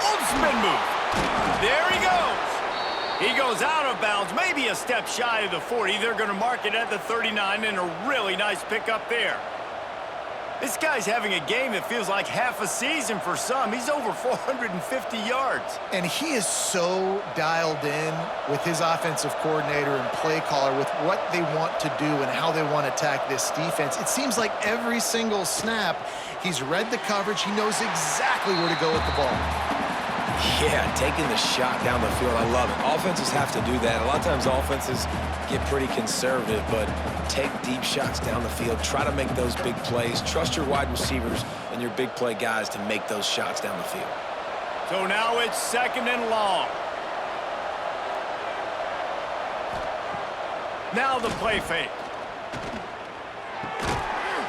Oh, spin move. There he goes. He goes out of bounds, maybe a step shy of the 40. They're going to mark it at the 39, and a really nice pickup there. This guy's having a game that feels like half a season for some. He's over 450 yards. And he is so dialed in with his offensive coordinator and play caller with what they want to do and how they want to attack this defense. It seems like every single snap, he's read the coverage. He knows exactly where to go with the ball. Yeah, taking the shot down the field, I love it. Offenses have to do that. A lot of times offenses get pretty conservative, but take deep shots down the field. Try to make those big plays. Trust your wide receivers and your big play guys to make those shots down the field. So now it's second and long. Now the play fake.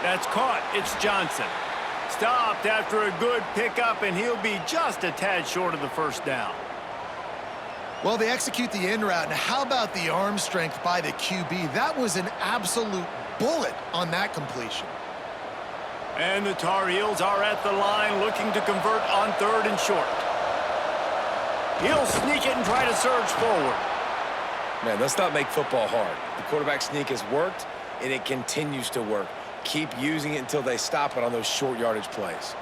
That's caught. It's Johnson. Stopped after a good pickup, and he'll be just a tad short of the first down. Well, they execute the in route, and how about the arm strength by the QB? That was an absolute bullet on that completion. And the Tarheels are at the line looking to convert on third and short. He'll sneak it and try to surge forward. Man, let's not make football hard. The quarterback sneak has worked, and it continues to work. Keep using it until they stop it on those short yardage plays.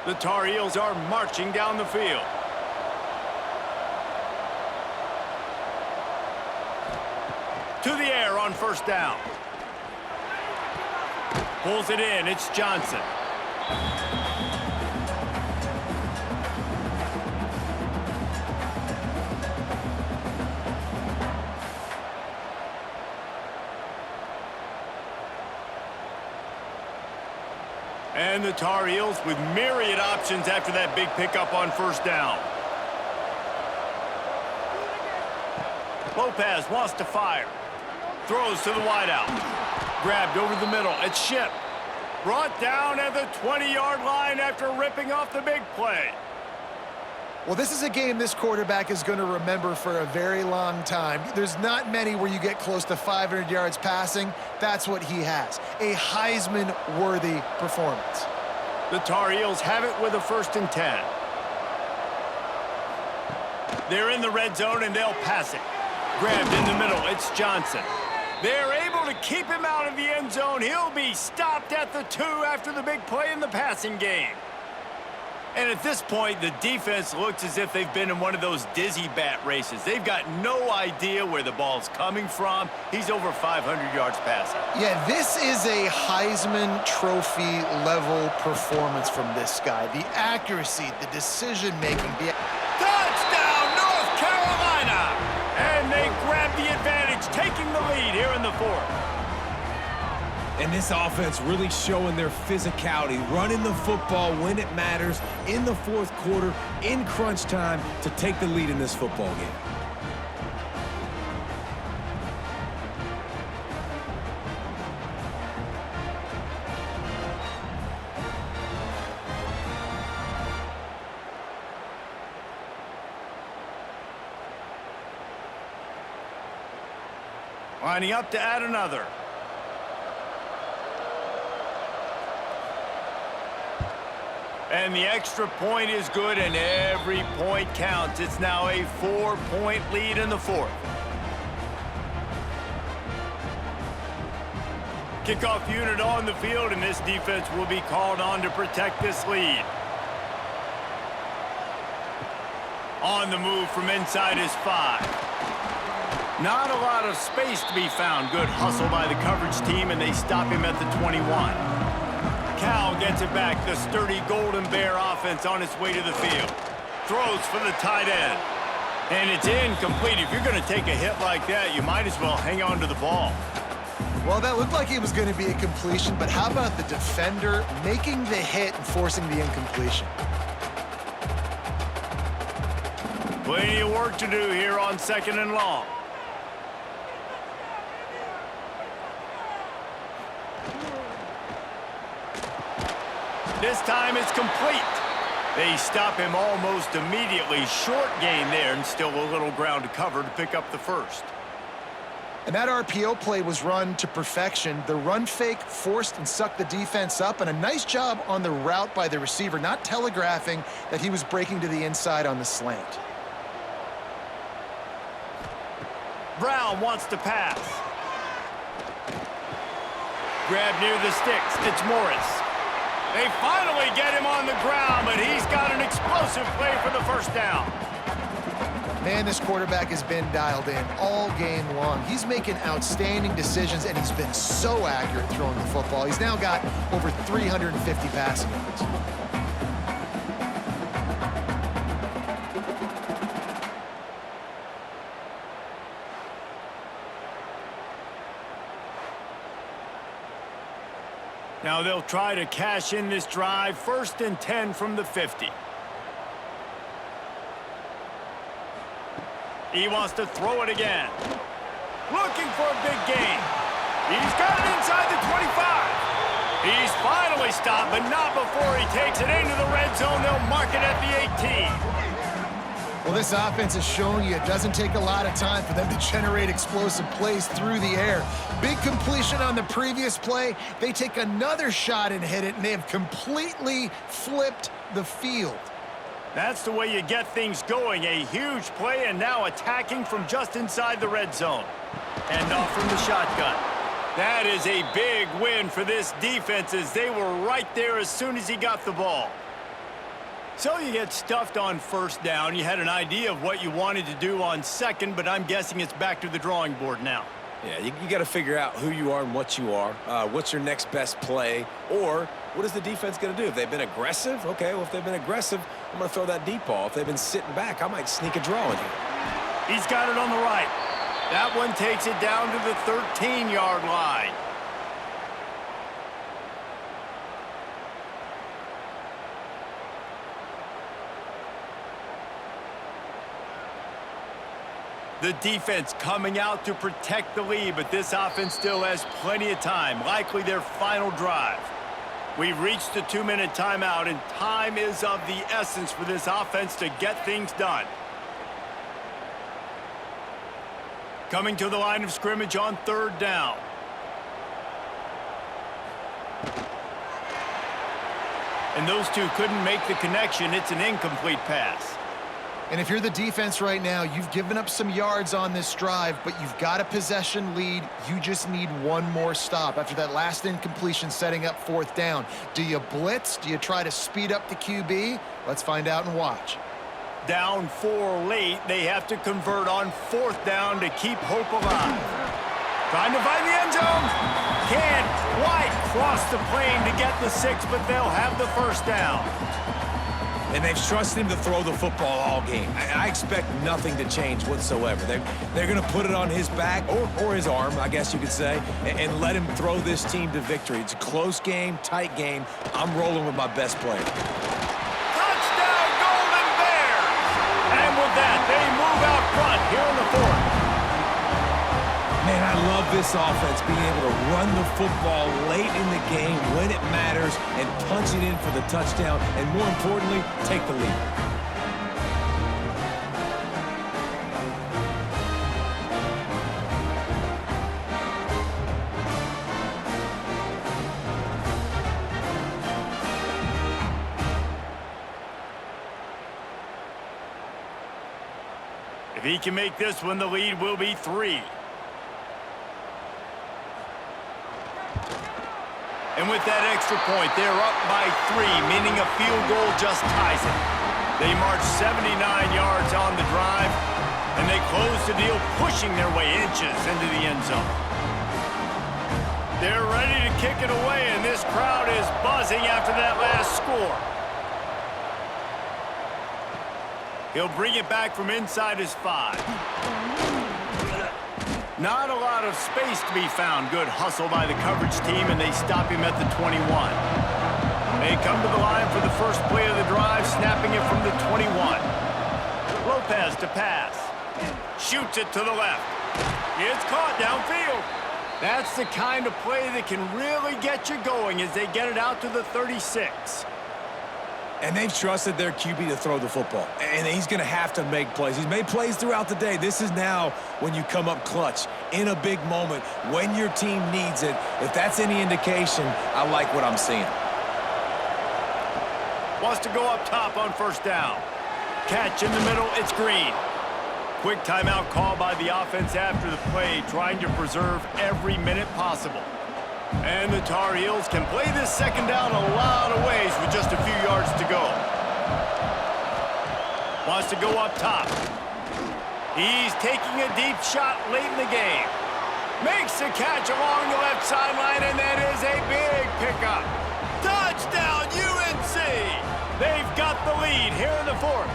The Tarheels are marching down the field. To the air on first down. Pulls it in. It's Johnson. And the Tar Heels with myriad options after that big pickup on first down. Lopez wants to fire. Throws to the wideout. Grabbed over the middle. It's Ship. Brought down at the 20-yard line after ripping off the big play. Well, this is a game this quarterback is going to remember for a very long time. There's not many where you get close to 500 yards passing. That's what he has. A Heisman-worthy performance. The Tar Heels have it with a 1st and 10. They're in the red zone, and they'll pass it. Grabbed in the middle. It's Johnson. They're able to keep him out of the end zone. He'll be stopped at the 2 after the big play in the passing game. And at this point, the defense looks as if they've been in one of those dizzy bat races. They've got no idea where the ball's coming from. He's over 500 yards passing. Yeah, this is a Heisman Trophy level performance from this guy. The accuracy, the decision-making. Touchdown, North Carolina! And they grab the advantage, taking the lead here in the 4th. And this offense really showing their physicality, running the football when it matters, in the 4th quarter, in crunch time, to take the lead in this football game. Lining up to add another. And the extra point is good, and every point counts. It's now a 4-point lead in the 4th. Kickoff unit on the field, and this defense will be called on to protect this lead. On the move from inside is 5. Not a lot of space to be found. Good hustle by the coverage team, and they stop him at the 21. Cal gets it back. The sturdy Golden Bear offense on its way to the field. Throws for the tight end. And it's incomplete. If you're going to take a hit like that, you might as well hang on to the ball. Well, that looked like it was going to be a completion, but how about the defender making the hit and forcing the incompletion? Plenty of work to do here on 2nd and long. This time it's complete. They stop him almost immediately. Short gain there, and still a little ground to cover to pick up the 1st. And that RPO play was run to perfection. The run fake forced and sucked the defense up, and a nice job on the route by the receiver, not telegraphing that he was breaking to the inside on the slant. Brown wants to pass. Grab near the sticks. It's Morris. They finally get him on the ground, but he's got an explosive play for the 1st down. Man, this quarterback has been dialed in all game long. He's making outstanding decisions, and he's been so accurate throwing the football. He's now got over 350 passing yards. Now they'll try to cash in this drive. 1st and 10 from the 50. He wants to throw it again. Looking for a big gain. He's got it inside the 25. He's finally stopped, but not before he takes it into the red zone. They'll mark it at the 18. Well, this offense is showing you it doesn't take a lot of time for them to generate explosive plays through the air. Big completion on the previous play. They take another shot and hit it, and they have completely flipped the field. That's the way you get things going. A huge play, and now attacking from just inside the red zone. And off from the shotgun. That is a big win for this defense, as they were right there as soon as he got the ball. So you get stuffed on 1st down. You had an idea of what you wanted to do on 2nd, but I'm guessing it's back to the drawing board now. Yeah, you got to figure out who you are and what you are. What's your next best play? Or what is the defense going to do? If they've been aggressive, okay, well, if they've been aggressive, I'm going to throw that deep ball. If they've been sitting back, I might sneak a draw in here. He's got it on the right. That one takes it down to the 13-yard line. The defense coming out to protect the lead, but this offense still has plenty of time, likely their final drive. We've reached the 2-minute timeout, and time is of the essence for this offense to get things done. Coming to the line of scrimmage on 3rd down. And those two couldn't make the connection. It's an incomplete pass. And if you're the defense right now, you've given up some yards on this drive, but you've got a possession lead. You just need one more stop after that last incompletion setting up 4th down. Do you blitz? Do you try to speed up the QB? Let's find out and watch. Down 4 late. They have to convert on 4th down to keep hope alive. Trying to find the end zone. Can't quite cross the plane to get the 6, but they'll have the 1st down. And they've trusted him to throw the football all game. I expect nothing to change whatsoever. They're going to put it on his back, or his arm, I guess you could say, and let him throw this team to victory. It's a close game, tight game. I'm rolling with my best player. Touchdown, Golden Bears! And with that, they move out front here in the 4th. Man, I love this offense, being able to run the football late in the game when it matters and punch it in for the touchdown, and more importantly, take the lead. If he can make this one, the lead will be 3. And with that extra point, they're up by 3, meaning a field goal just ties it. They march 79 yards on the drive, and they close the deal, pushing their way inches into the end zone. They're ready to kick it away, and this crowd is buzzing after that last score. He'll bring it back from inside his 5. Not a lot of space to be found. Good hustle by the coverage team, and they stop him at the 21. They come to the line for the first play of the drive, snapping it from the 21. Lopez to pass. Shoots it to the left. It's caught downfield. That's the kind of play that can really get you going as they get it out to the 36. And they've trusted their QB to throw the football. And he's going to have to make plays. He's made plays throughout the day. This is now when you come up clutch in a big moment when your team needs it. If that's any indication, I like what I'm seeing. Wants to go up top on 1st down. Catch in the middle, it's Green. Quick timeout call by the offense after the play, trying to preserve every minute possible. And the Tarheels can play this 2nd down a lot of ways with just a few yards to go. Wants to go up top. He's taking a deep shot late in the game. Makes the catch along the left sideline, and that is a big pickup. Touchdown, UNC! They've got the lead here in the 4th.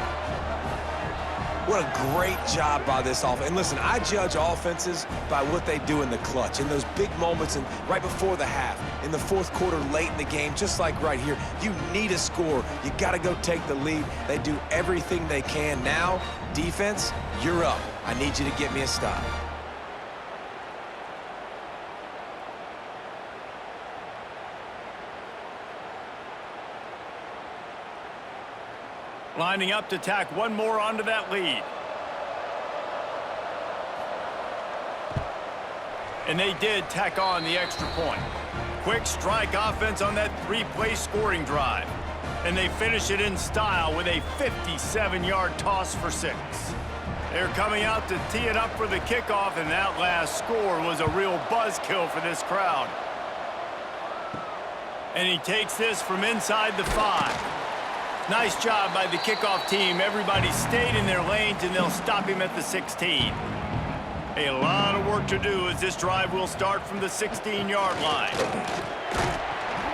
What a great job by this offense. And listen, I judge offenses by what they do in the clutch, in those big moments and right before the half, in the 4th quarter, late in the game, just like right here. You need a score. You got to go take the lead. They do everything they can. Now, defense, you're up. I need you to get me a stop. Lining up to tack one more onto that lead. And they did tack on the extra point. Quick strike offense on that 3-play scoring drive. And they finish it in style with a 57-yard toss for 6. They're coming out to tee it up for the kickoff, and that last score was a real buzzkill for this crowd. And he takes this from inside the 5. Nice job by the kickoff team. Everybody stayed in their lanes, and they'll stop him at the 16. A lot of work to do as this drive will start from the 16-yard line.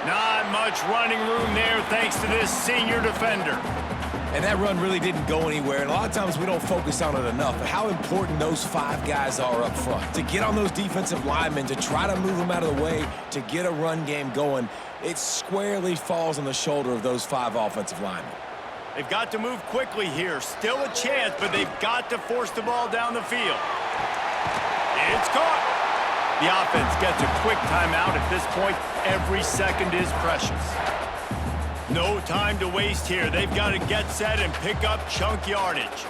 Not much running room there thanks to this senior defender. And that run really didn't go anywhere, and a lot of times we don't focus on it enough, but how important those 5 guys are up front. To get on those defensive linemen, to try to move them out of the way, to get a run game going, it squarely falls on the shoulder of those 5 offensive linemen. They've got to move quickly here. Still a chance, but they've got to force the ball down the field. It's caught. The offense gets a quick timeout at this point. Every second is precious. No time to waste here. They've got to get set and pick up chunk yardage.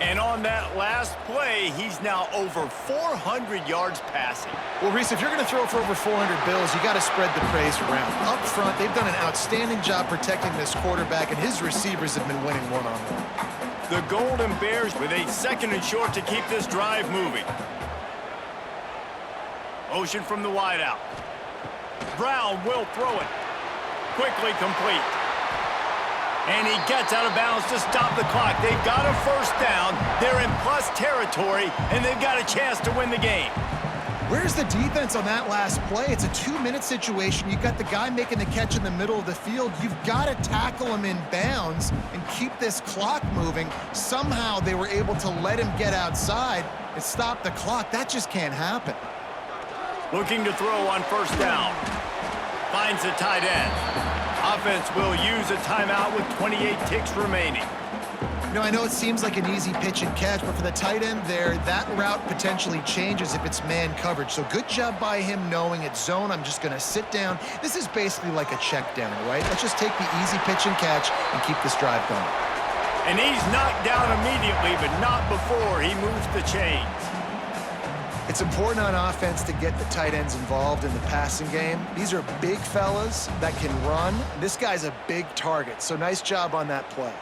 And on that last play, he's now over 400 yards passing. Well, Reese, if you're going to throw for over 400 bills, you got to spread the praise around. Up front, they've done an outstanding job protecting this quarterback, and his receivers have been winning one-on-one. The Golden Bears with a 2nd and short to keep this drive moving. Motion from the wideout. Brown will throw it. Quickly complete. And he gets out of bounds to stop the clock. They've got a first down. They're in plus territory, and they've got a chance to win the game. Where's the defense on that last play? It's a 2-minute situation. You've got the guy making the catch in the middle of the field. You've got to tackle him in bounds and keep this clock moving. Somehow they were able to let him get outside and stop the clock. That just can't happen. Looking to throw on first down. Finds the tight end. Offense will use a timeout with 28 ticks remaining. You know, I know it seems like an easy pitch and catch, but for the tight end there, that route potentially changes if it's man coverage. So good job by him knowing it's zone. I'm just going to sit down. This is basically like a check down, right? Let's just take the easy pitch and catch and keep this drive going. And he's knocked down immediately, but not before he moves the chains. It's important on offense to get the tight ends involved in the passing game. These are big fellas that can run. This guy's a big target, so nice job on that play.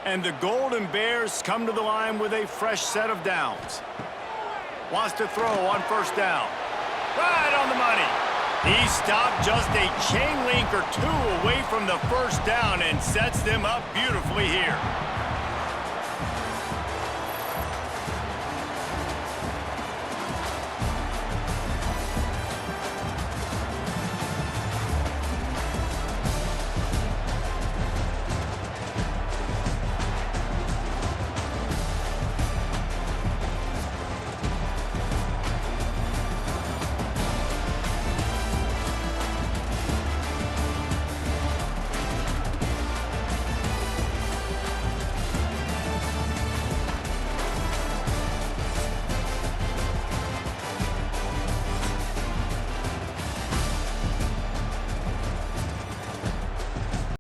And the Golden Bears come to the line with a fresh set of downs. Wants to throw on first down. Right on the money. He stopped just a chain link or two away from the first down and sets them up beautifully here.